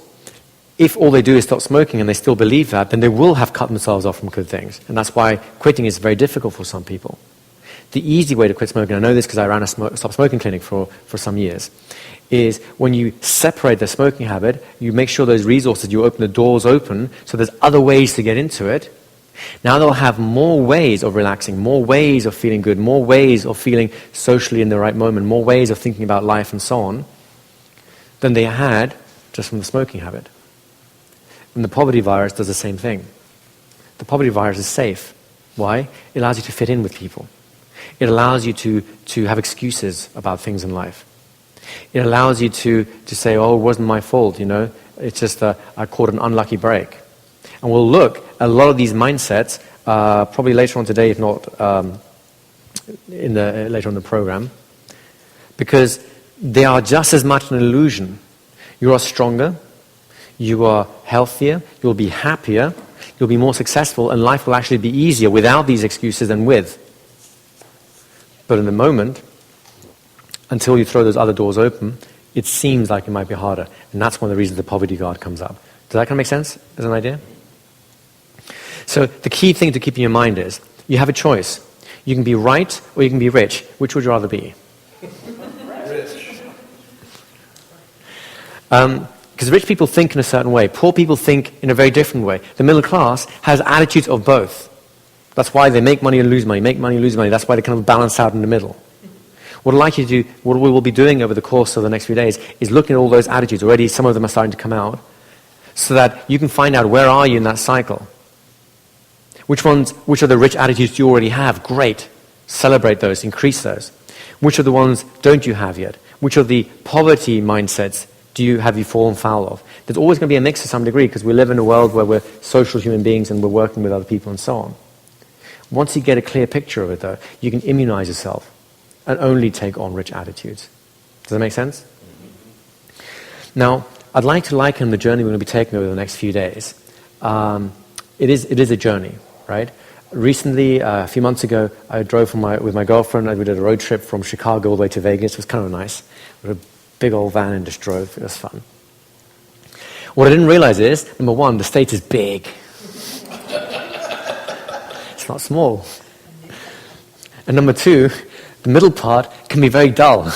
if all they do is stop smoking and they still believe that, then they will have cut themselves off from good things. And that's why quitting is very difficult for some people. The easy way to quit smoking, I know this because I ran a stop smoking clinic for some years, is when you separate the smoking habit, you make sure those resources, you open the doors open, so there's other ways to get into it. Now they'll have more ways of relaxing, more ways of feeling good, more ways of feeling socially in the right moment, more ways of thinking about life and so on, than they had just from the smoking habit. And the poverty virus does the same thing. The poverty virus is safe. Why? It allows you to fit in with people. It allows you to have excuses about things in life. It allows you to say, oh, it wasn't my fault, It's just I caught an unlucky break. And we'll look at a lot of these mindsets, probably later on today, if not later on in the program, because they are just as much an illusion. You are stronger, you are healthier, you'll be happier, you'll be more successful, and life will actually be easier without these excuses than with. But in the moment, until you throw those other doors open, it seems like it might be harder. And that's one of the reasons the poverty guard comes up. Does that kind of make sense as an idea? So the key thing to keep in your mind is, you have a choice. You can be right or you can be rich. Which would you rather be? Rich. Because rich people think in a certain way. Poor people think in a very different way. The middle class has attitudes of both. That's why they make money and lose money, make money and lose money. That's why they kind of balance out in the middle. What I'd like you to do, what we will be doing over the course of the next few days, is looking at all those attitudes. Already some of them are starting to come out, so that you can find out where are you in that cycle. Which are the rich attitudes you already have? Great. Celebrate those, increase those. Which are the ones don't you have yet? Which are the poverty mindsets have you fallen foul of? There's always going to be a mix to some degree, because we live in a world where we're social human beings and we're working with other people and so on. Once you get a clear picture of it, though, you can immunize yourself and only take on rich attitudes. Does that make sense? Now, I'd like to liken the journey we're going to be taking over the next few days. It is a journey, right? Recently, a few months ago, I drove with my girlfriend, and we did a road trip from Chicago all the way to Vegas. It was kind of nice. We had a big old van and just drove. It was fun. What I didn't realize is, number one, the state is big. It's not small. And number two, the middle part can be very dull.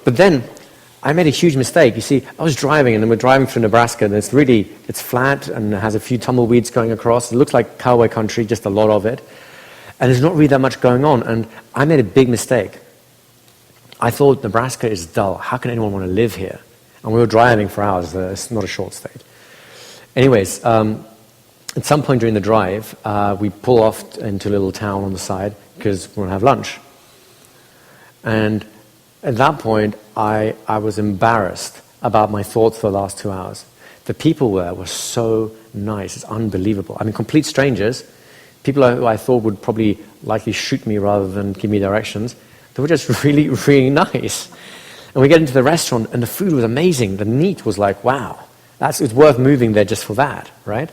But then, I made a huge mistake. You see, I was driving, and then we're driving through Nebraska, and it's flat, and it has a few tumbleweeds going across. It looks like cowboy country, just a lot of it. And there's not really that much going on, and I made a big mistake. I thought Nebraska is dull. How can anyone want to live here? And we were driving for hours. It's not a short state. Anyways, at some point during the drive, we pull off into a little town on the side because we want to have lunch. And at that point, I was embarrassed about my thoughts for the last 2 hours. The people there were so nice. It's unbelievable. I mean, complete strangers, people who I thought would probably likely shoot me rather than give me directions. They were just really, really nice. And we get into the restaurant, and the food was amazing. The meat was like, wow, it's worth moving there just for that, right?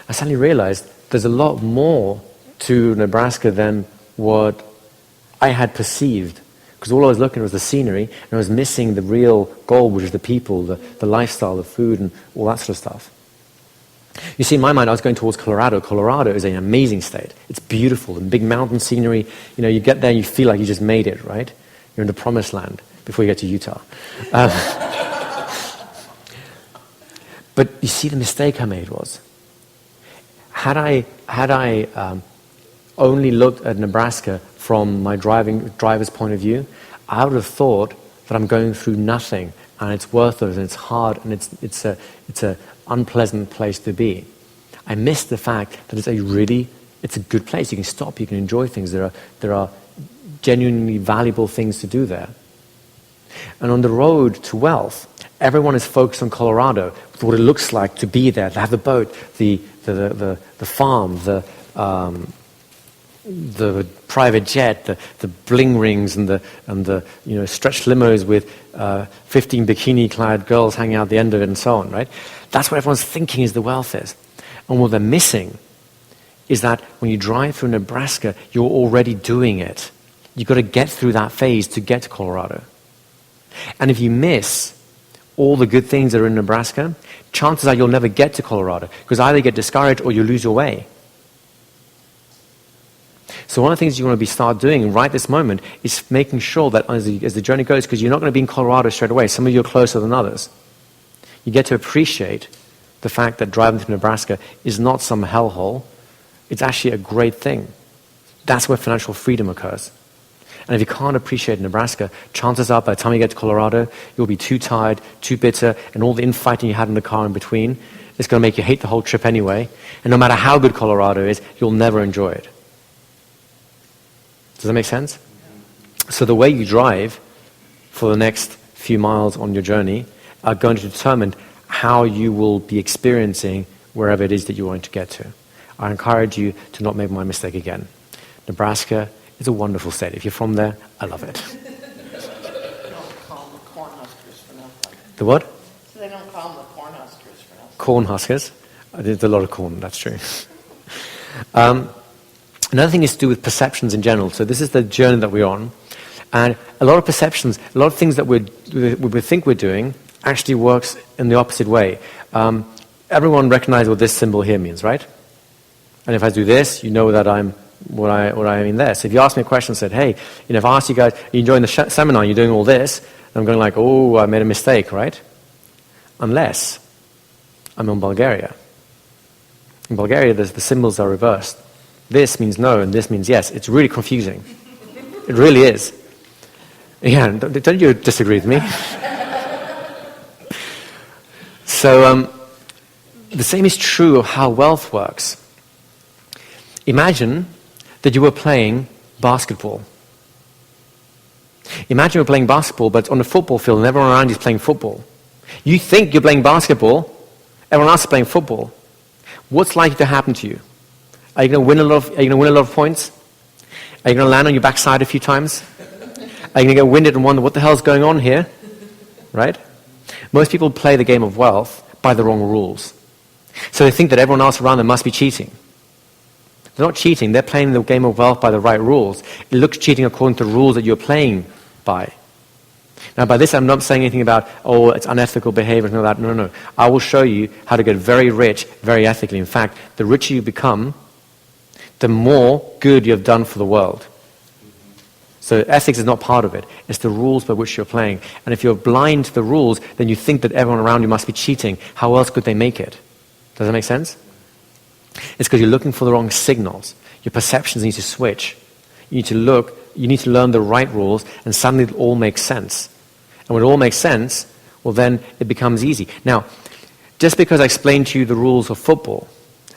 I suddenly realized there's a lot more to Nebraska than what I had perceived. Because all I was looking at was the scenery, and I was missing the real goal, which is the people, the lifestyle, the food, and all that sort of stuff. You see, in my mind, I was going towards Colorado. Colorado is an amazing state. It's beautiful, and big mountain scenery. You know, you get there, and you feel like you just made it, right? You're in the promised land before you get to Utah. But you see, the mistake I made was, had I only looked at Nebraska from my driver's point of view, I would have thought that I'm going through nothing, and it's worthless, and it's hard, and it's a unpleasant place to be. I missed the fact that it's a good place. You can stop, you can enjoy things. There are genuinely valuable things to do there. And on the road to wealth, everyone is focused on Colorado, what it looks like to be there, to have the boat, the farm, the private jet, the bling rings, and the stretched limos with 15 bikini-clad girls hanging out the end of it, and so on, right? That's what everyone's thinking is the wealth is. And what they're missing is that when you drive through Nebraska, you're already doing it. You've got to get through that phase to get to Colorado. And if you miss all the good things that are in Nebraska, chances are you'll never get to Colorado, because either you get discouraged or you lose your way. So one of the things you want to start doing right this moment is making sure that as the journey goes, because you're not going to be in Colorado straight away, some of you are closer than others, you get to appreciate the fact that driving through Nebraska is not some hellhole. It's actually a great thing. That's where financial freedom occurs. And if you can't appreciate Nebraska, chances are by the time you get to Colorado, you'll be too tired, too bitter, and all the infighting you had in the car in between is going to make you hate the whole trip anyway. And no matter how good Colorado is, you'll never enjoy it. Does that make sense? So the way you drive for the next few miles on your journey are going to determine how you will be experiencing wherever it is that you're going to get to. I encourage you to not make my mistake again. Nebraska is a wonderful state. If you're from there, I love it. They don't call them the Cornhuskers for nothing. The what? So they don't call them the Cornhuskers for nothing. Cornhuskers? There's a lot of corn, that's true. Another thing is to do with perceptions in general. So this is the journey that we're on. And a lot of perceptions, a lot of things that we think we're doing actually works in the opposite way. Everyone recognizes what this symbol here means, right? And if I do this, you know that I'm what I mean there. So if you ask me a question and said, hey, if I ask you guys, are you enjoying the seminar, you're doing all this, and I'm going like, oh, I made a mistake, right? Unless I'm in Bulgaria. In Bulgaria, the symbols are reversed. This means no, and this means yes. It's really confusing. It really is. Yeah, don't you disagree with me? So the same is true of how wealth works. Imagine that you were playing basketball. Imagine you're playing basketball, but on a football field, and everyone around you is playing football. You think you're playing basketball, everyone else is playing football. What's likely to happen to you? Are you going to win a lot of points? Are you going to land on your backside a few times? Are you going to get winded and wonder what the hell's going on here? Right? Most people play the game of wealth by the wrong rules. So they think that everyone else around them must be cheating. Does They're not cheating. They're playing the game of wealth by the right rules. It looks cheating according to the rules that you're playing by. Now, by this, I'm not saying anything about, oh, it's unethical behavior and all that. No, no, no. I will show you how to get very rich, very ethically. In fact, the richer you become, the more good you have done for the world. So ethics is not part of it. It's the rules by which you're playing. And if you're blind to the rules, then you think that everyone around you must be cheating. How else could they make it? Does that make sense? It's because you're looking for the wrong signals. Your perceptions need to switch. You need to learn the right rules, and suddenly it all makes sense. And when it all makes sense, well, then it becomes easy. Now, just because I explained to you the rules of football,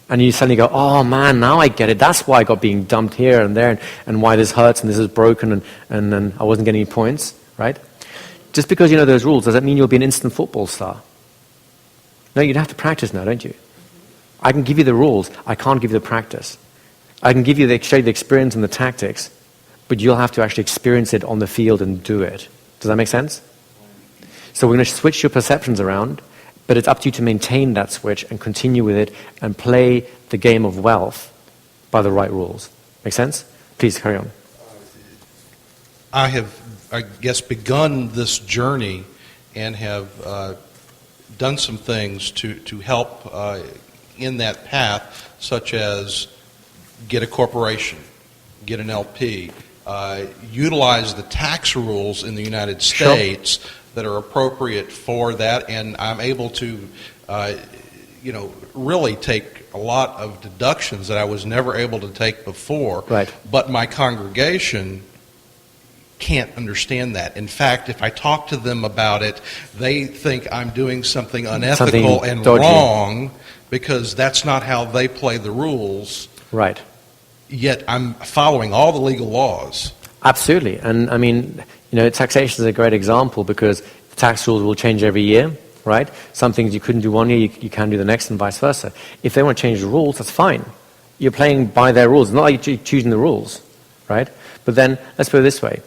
and you suddenly go, oh man, now I get it. That's why I got being dumped here and there, and why this hurts and this is broken, and then I wasn't getting any points, right? Just because you know those rules, does that mean you'll be an instant football star? No, you'd have to practice now, don't you? I can give you the rules. I can't give you the practice. I can give you show you the experience and the tactics, but you'll have to actually experience it on the field and do it. Does that make sense? So we're going to switch your perceptions around, but it's up to you to maintain that switch and continue with it and play the game of wealth by the right rules. Make sense? Please carry on. I have, I guess, begun this journey and have done some things to help in that path, such as get a corporation, get an LP, utilize the tax rules in the United States that are appropriate for that, and I'm able to, really take a lot of deductions that I was never able to take before. Right. But my congregation can't understand that. In fact, if I talk to them about it, they think I'm doing something unethical and dodgy. wrong, because that's not how they play the rules. Right. Yet I'm following all the legal laws. Absolutely. And I mean, taxation is a great example because the tax rules will change every year, right? Some things you couldn't do one year, you can do the next, and vice versa. If they want to change the rules, that's fine. You're playing by their rules. It's not like you're choosing the rules, right? But then, let's put it this way.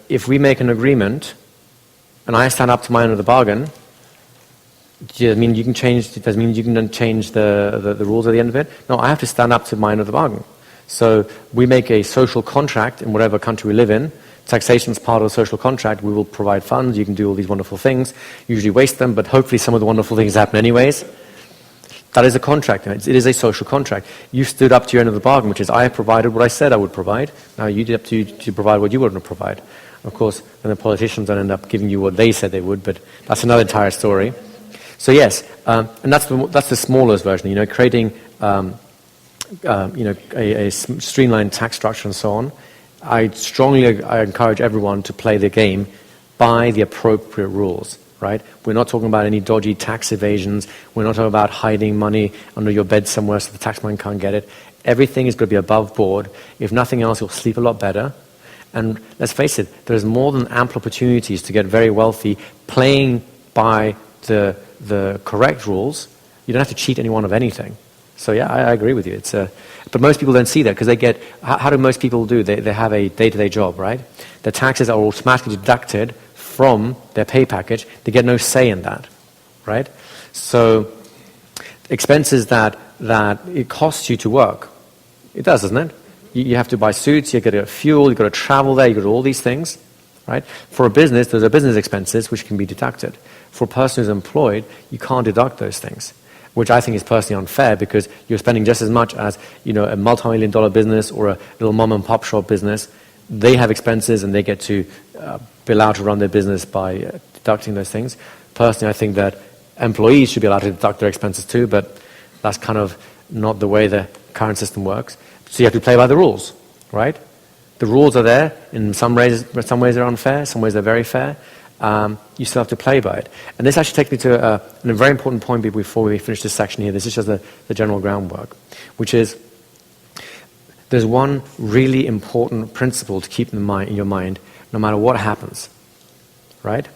If we make an agreement and I stand up to my end of the bargain, does it mean you can change the rules at the end of it? No, I have to stand up to my end of the bargain. So we make a social contract in whatever country we live in. Taxation is part of the social contract. We will provide funds. You can do all these wonderful things. Usually waste them, but hopefully some of the wonderful things happen anyways. That is a contract. It is a social contract. You stood up to your end of the bargain, which is I provided what I said I would provide. Now you did up to provide what you were going to provide. Of course, then the politicians don't end up giving you what they said they would, but that's another entire story. So yes, and that's the smallest version. Creating a streamlined tax structure and so on. I encourage everyone to play the game by the appropriate rules, right? We're not talking about any dodgy tax evasions. We're not talking about hiding money under your bed somewhere so the taxman can't get it. Everything is going to be above board. If nothing else, you'll sleep a lot better. And let's face it, there's more than ample opportunities to get very wealthy playing by the correct rules. You don't have to cheat anyone of anything. So yeah, I agree with you. But most people don't see that because they get. How do most people do? They have a day-to-day job, right? The taxes are automatically deducted from their pay package. They get no say in that, right? So expenses that it costs you to work, it does, doesn't it? You have to buy suits, you got to get fuel, you got to travel there, you got to do all these things, right? For a business, there's a business expenses which can be deducted. For a person who's employed, you can't deduct those things, which I think is personally unfair because you're spending just as much as a multi-million-dollar business or a little mom-and-pop shop business. They have expenses and they get to be allowed to run their business by deducting those things. Personally, I think that employees should be allowed to deduct their expenses too, but that's kind of not the way the current system works. So you have to play by the rules, right? The rules are there. In some ways they're unfair, some ways they're very fair. You still have to play by it. And this actually takes me to a very important point before we finish this section here. This is just the general groundwork, which is there's one really important principle to keep in your mind no matter what happens, right?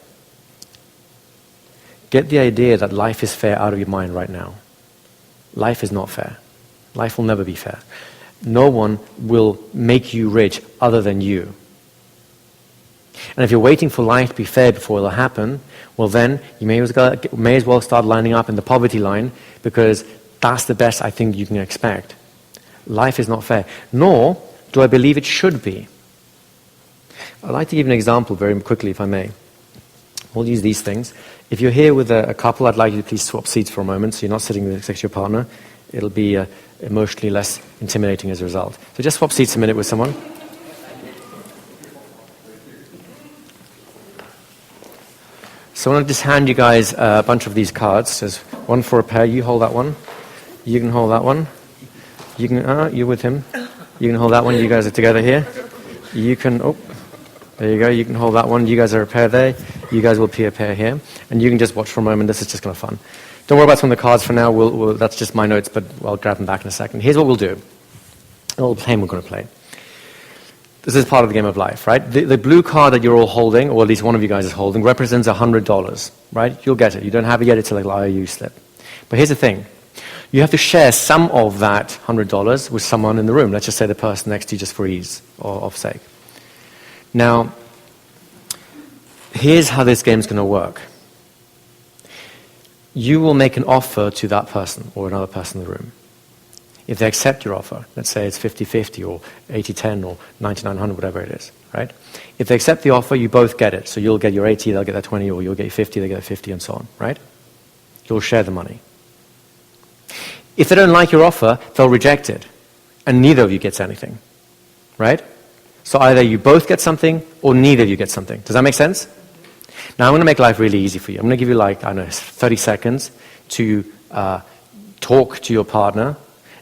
Get the idea that life is fair out of your mind right now. Life is not fair. Life will never be fair. No one will make you rich other than you. And if you're waiting for life to be fair before it'll happen, well then you may as well start lining up in the poverty line because that's the best I think you can expect. Life is not fair. Nor do I believe it should be. I'd like to give an example very quickly, if I may. We'll use these things. If you're here with a couple, I'd like you to please swap seats for a moment so you're not sitting next to your partner. It'll be emotionally less intimidating as a result. So just swap seats a minute with someone. So I want to just hand you guys a bunch of these cards. There's one for a pair. You hold that one. You can hold that one. You can, you're with him. You can hold that one. You guys are together here. You can, there you go. You can hold that one. You guys are a pair there. You guys will be a pair here. And you can just watch for a moment. This is just kind of fun. Don't worry about some of the cards for now. That's just my notes, but I'll grab them back in a second. Here's what we'll do. A little game we're going to play. This is part of the game of life, right? The blue card that you're all holding, or at least one of you guys is holding, represents $100, right? You'll get it. You don't have it yet. It's like an IOU slip. But here's the thing. You have to share some of that $100 with someone in the room. Let's just say the person next to you, just for ease or of sake. Now, here's how this game's going to work. You will make an offer to that person or another person in the room. If they accept your offer, let's say it's 50-50 or 80-10 or 99-100, whatever it is, right? If they accept the offer, you both get it. So you'll get your 80, they'll get their 20, or you'll get your 50, they get their 50, and so on, right? You'll share the money. If they don't like your offer, they'll reject it, and neither of you gets anything, right? So either you both get something, or neither of you get something. Does that make sense? Now I'm going to make life really easy for you. I'm going to give you 30 seconds to talk to your partner.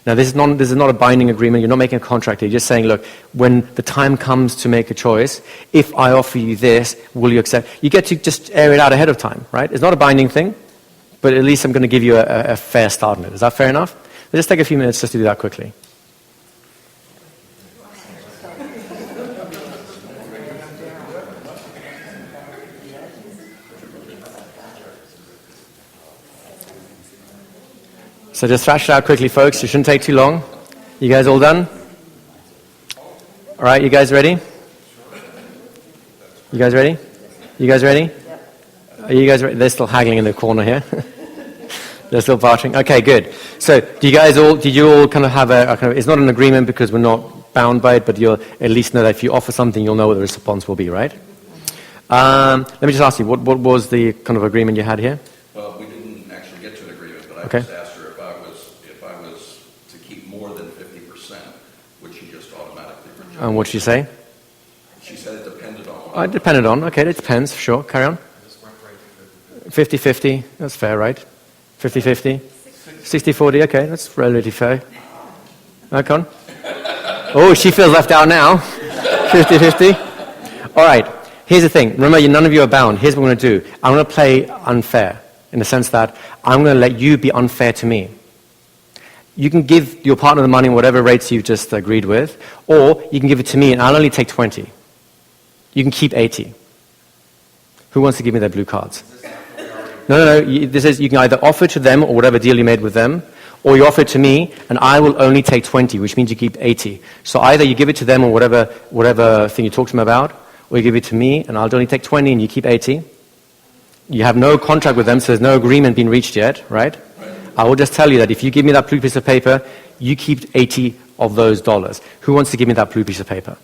Now, this is not a binding agreement. You're not making a contract here. You're just saying, look, when the time comes to make a choice, if I offer you this, will you accept? You get to just air it out ahead of time, right? It's not a binding thing, but at least I'm going to give you a fair start on it. Is that fair enough? Let's just take a few minutes just to do that quickly. So just thrash it out quickly, folks. It shouldn't take too long. You guys all done? All right, you guys ready? You guys ready? You guys ready? Are you guys ready? They're still haggling in the corner here. They're still bartering. Okay, good. So did you all kind of have it's not an agreement because we're not bound by it, but you'll at least know that if you offer something, you'll know what the response will be, right? Let me just ask you, what was the kind of agreement you had here? Well, we didn't actually get to an agreement, but I just asked her if I was to keep more than 50%, would she just automatically reject? And what did she say? She said it depended on. It depended on. Okay, it depends. Sure, carry on. 50-50, that's fair, right? 50-50? 60-40, okay, that's relatively fair. Icon? Oh, she feels left out now. 50-50. All right, here's the thing. Remember, none of you are bound. Here's what I'm going to do. I'm going to play unfair in the sense that I'm going to let you be unfair to me. You can give your partner the money whatever rates you've just agreed with, or you can give it to me and I'll only take 20. You can keep 80. Who wants to give me their blue cards? No. This is, you can either offer to them or whatever deal you made with them, or you offer it to me and I will only take 20, which means you keep 80. So either you give it to them or whatever thing you talk to them about, or you give it to me and I'll only take 20 and you keep 80. You have no contract with them, so there's no agreement being reached yet, right? I will just tell you that if you give me that blue piece of paper, you keep 80 of those dollars. Who wants to give me that blue piece of paper?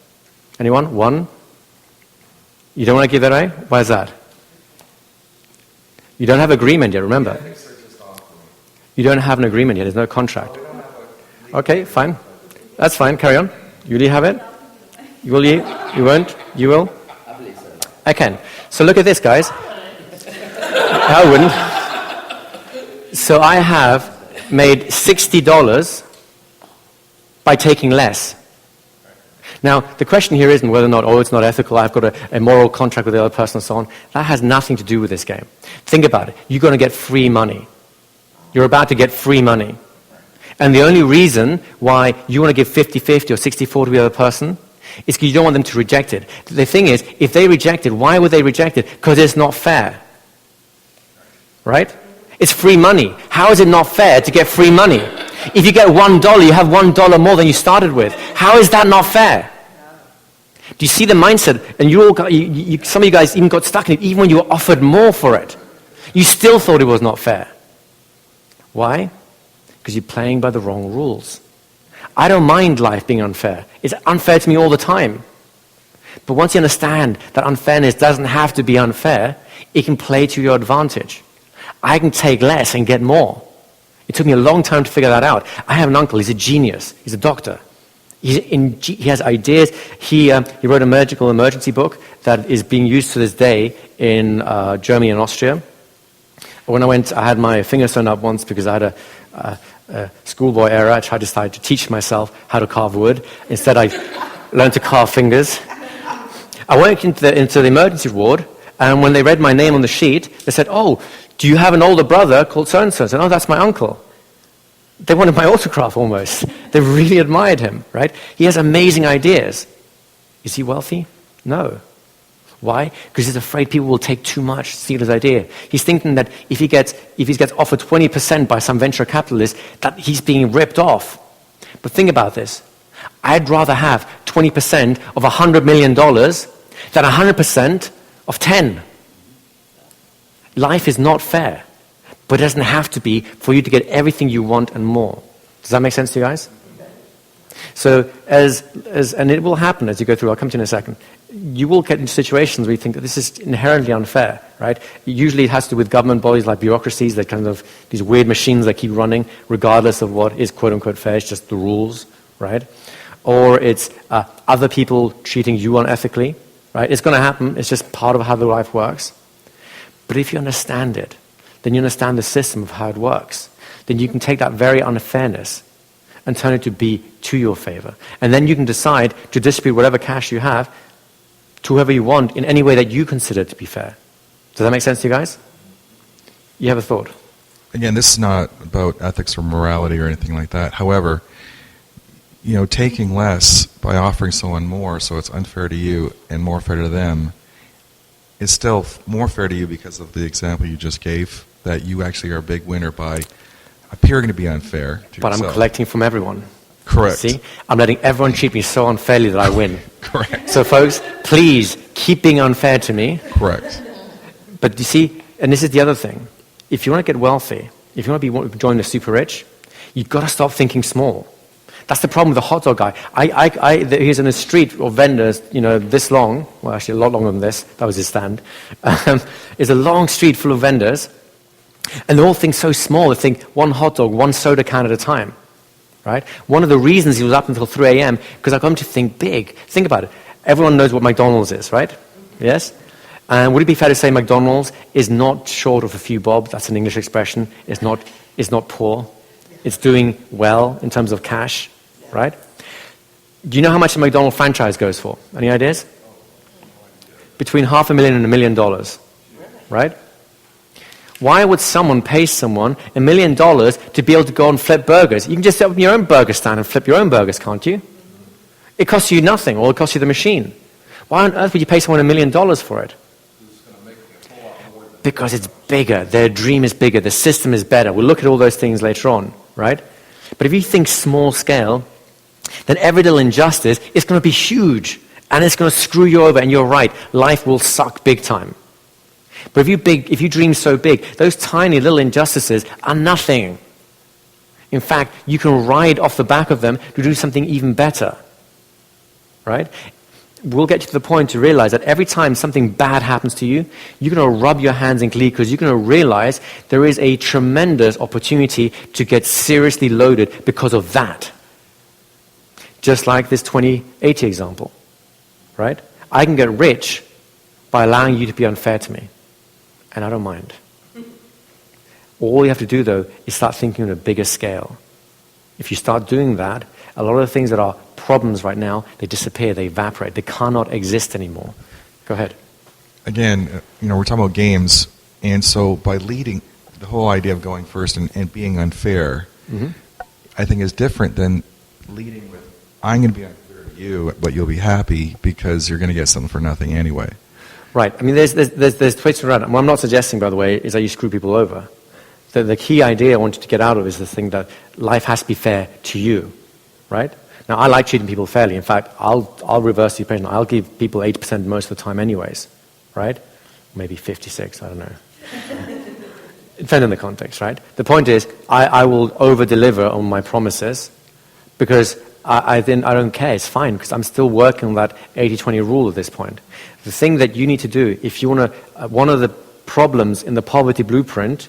Anyone? One? You don't want to give that away? Why is that? You don't have agreement yet, remember. You don't have an agreement yet. There's no contract. Okay, fine. That's fine. Carry on. You really have it? You will? You won't? You will? I can. So look at this, guys. I wouldn't. So I have made $60 by taking less. Now, the question here isn't whether or not, it's not ethical, I've got a moral contract with the other person and so on. That has nothing to do with this game. Think about it. You're going to get free money. You're about to get free money. And the only reason why you want to give 50-50 or 60-40 to the other person is because you don't want them to reject it. The thing is, if they reject it, why would they reject it? Because it's not fair. Right? It's free money. How is it not fair to get free money? If you get $1, you have $1 more than you started with. How is that not fair? Do you see the mindset? And some of you guys even got stuck in it, even when you were offered more for it. You still thought it was not fair. Why? Because you're playing by the wrong rules. I don't mind life being unfair. It's unfair to me all the time. But once you understand that unfairness doesn't have to be unfair, it can play to your advantage. I can take less and get more. It took me a long time to figure that out. I have an uncle, he's a genius, he's a doctor. He has ideas. He wrote a medical emergency book that is being used to this day in Germany and Austria. When I had my finger sewn up once because I had a schoolboy error. I tried to start to teach myself how to carve wood. Instead, I learned to carve fingers. I went into the emergency ward, and when they read my name on the sheet, they said, "Oh, do you have an older brother called so-and-so?" I said, "Oh, that's my uncle." They wanted my autograph almost. They really admired him, right? He has amazing ideas. Is he wealthy? No. Why? Because he's afraid people will take too much to steal his idea. He's thinking that if he gets offered 20% by some venture capitalist, that he's being ripped off. But think about this. I'd rather have 20% of $100 million than 100% of 10. Life is not fair, but it doesn't have to be for you to get everything you want and more. Does that make sense to you guys? So and it will happen as you go through, I'll come to you in a second. You will get into situations where you think that this is inherently unfair, right? Usually it has to do with government bodies like bureaucracies, that kind of, these weird machines that keep running regardless of what is quote unquote fair, it's just the rules, right? Or it's other people treating you unethically, right? It's going to happen, it's just part of how the life works. But if you understand it, then you understand the system of how it works. Then you can take that very unfairness and turn it to be to your favor. And then you can decide to distribute whatever cash you have to whoever you want in any way that you consider to be fair. Does that make sense to you guys? You have a thought? Again, this is not about ethics or morality or anything like that. However, taking less by offering someone more so it's unfair to you and more fair to them is still more fair to you because of the example you just gave, that you actually are a big winner by appearing to be unfair to But yourself. I'm collecting from everyone. Correct. See? I'm letting everyone treat me so unfairly that I win. Correct. So folks, please keep being unfair to me. Correct. But you see, and this is the other thing. If you want to get wealthy, if you want to join the super rich, you've got to stop thinking small. That's the problem with the hot dog guy. He's in a street of vendors, this long. Well, actually, a lot longer than this. That was his stand. It's a long street full of vendors. And they all think so small. They think one hot dog, one soda can at a time. Right? One of the reasons he was up until 3 a.m., because I got him to think big. Think about it. Everyone knows what McDonald's is, right? Yes? And would it be fair to say McDonald's is not short of a few bob? That's an English expression. It's not poor. It's doing well in terms of cash, right? Do you know how much a McDonald's franchise goes for? Any ideas? Between $500,000 and $1 million, right? Why would someone pay someone $1 million to be able to go and flip burgers? You can just set up your own burger stand and flip your own burgers, can't you? It costs you nothing, or it costs you the machine. Why on earth would you pay someone $1 million for it? Because it's bigger. Their dream is bigger. The system is better. We'll look at all those things later on, right? But if you think small scale, then every little injustice is going to be huge, and it's going to screw you over, and you're right. Life will suck big time. But if you dream so big, those tiny little injustices are nothing. In fact, you can ride off the back of them to do something even better. Right? We'll get you to the point to realize that every time something bad happens to you, you're going to rub your hands in glee because you're going to realize there is a tremendous opportunity to get seriously loaded because of that. Just like this 2080 example. Right? I can get rich by allowing you to be unfair to me. And I don't mind. All you have to do, though, is start thinking on a bigger scale. If you start doing that, a lot of the things that are problems right now, they disappear, they evaporate, they cannot exist anymore. Go ahead. Again, we're talking about games, and so by leading, the whole idea of going first and being unfair, I think is different than leading with, I'm going to be unfair to you, but you'll be happy because you're going to get something for nothing anyway. Right. I mean, there's ways around it. What I'm not suggesting, by the way, is that you screw people over. The key idea I want you to get out of is the thing that life has to be fair to you, right? Now, I like treating people fairly. In fact, I'll reverse the equation. I'll give people 80% most of the time anyways, right? Maybe 56, I don't know. Depending on the context, right? The point is, I will over-deliver on my promises, Because I don't care, it's fine, because I'm still working on that 80-20 rule at this point. The thing that you need to do, if you want to, one of the problems in the poverty blueprint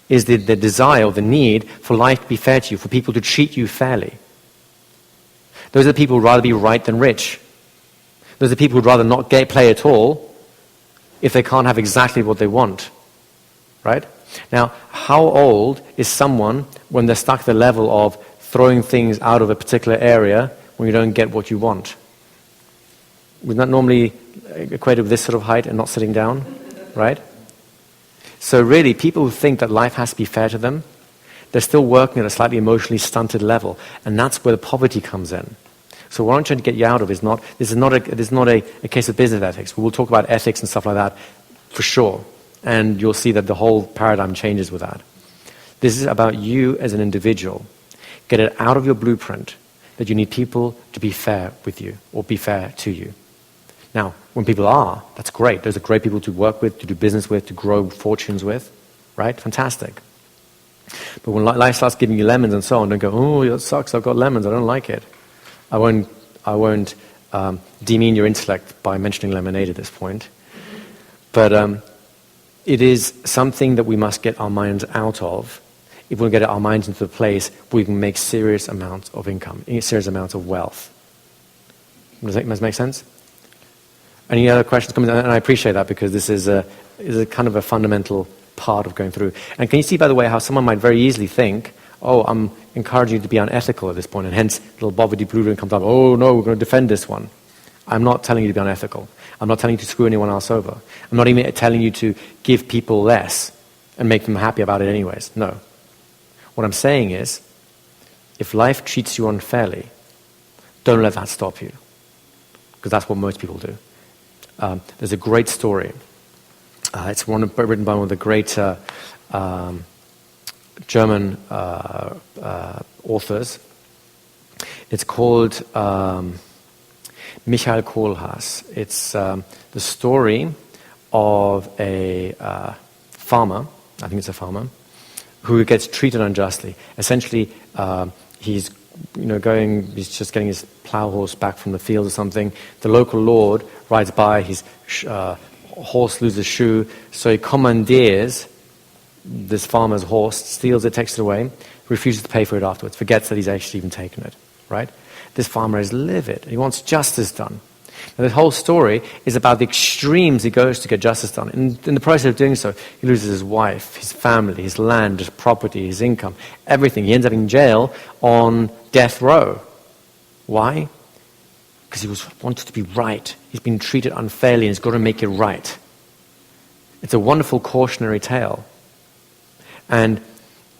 is the desire or the need for life to be fair to you, for people to treat you fairly. Those are the people who'd rather be right than rich. Those are the people who'd rather not play at all if they can't have exactly what they want. Right? Now, how old is someone when they're stuck at the level of throwing things out of a particular area when you don't get what you want? We're not normally equated with this sort of height and not sitting down, right? So really, people who think that life has to be fair to them, they're still working at a slightly emotionally stunted level, and that's where the poverty comes in. So what I'm trying to get you out of is this is not a case of business ethics. We'll talk about ethics and stuff like that for sure, and you'll see that the whole paradigm changes with that. This is about you as an individual. Get it out of your blueprint that you need people to be fair with you or be fair to you. Now, when people are, that's great. Those are great people to work with, to do business with, to grow fortunes with, right? Fantastic. But when life starts giving you lemons and so on, don't go, oh, that sucks, I've got lemons, I don't like it. I won't demean your intellect by mentioning lemonade at this point. But it is something that we must get our minds out of if we get our minds into a place where we can make serious amounts of income, serious amounts of wealth. Does that make sense? Any other questions? And I appreciate that, because this is a kind of a fundamental part of going through. And can you see, by the way, how someone might very easily think, oh, I'm encouraging you to be unethical at this point, and hence little poverty blueprint comes up, oh no, we're going to defend this one. I'm not telling you to be unethical. I'm not telling you to screw anyone else over. I'm not even telling you to give people less and make them happy about it anyways. No. What I'm saying is, if life treats you unfairly, don't let that stop you, because that's what most people do. There's a great story. It's written by one of the great German authors. It's called Michael Kohlhaas. It's the story of a farmer, I think it's a farmer, who gets treated unjustly. Essentially, he's just getting his plow horse back from the field or something. The local lord rides by, his horse loses a shoe, so he commandeers this farmer's horse, steals it, takes it away, refuses to pay for it afterwards, forgets that he's actually even taken it, right? This farmer is livid. He wants justice done. Now, the whole story is about the extremes he goes to get justice done. In the process of doing so, he loses his wife, his family, his land, his property, his income, everything. He ends up in jail on death row. Why? Because he wanted to be right. He's been treated unfairly and he's got to make it right. It's a wonderful cautionary tale. And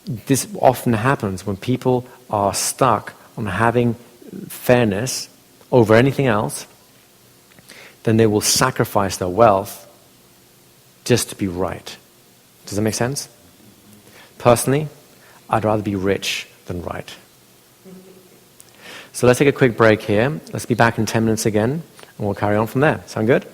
this often happens when people are stuck on having fairness over anything else. Then they will sacrifice their wealth just to be right. Does that make sense? Personally, I'd rather be rich than right. So let's take a quick break here. Let's be back in 10 minutes again, and we'll carry on from there. Sound good?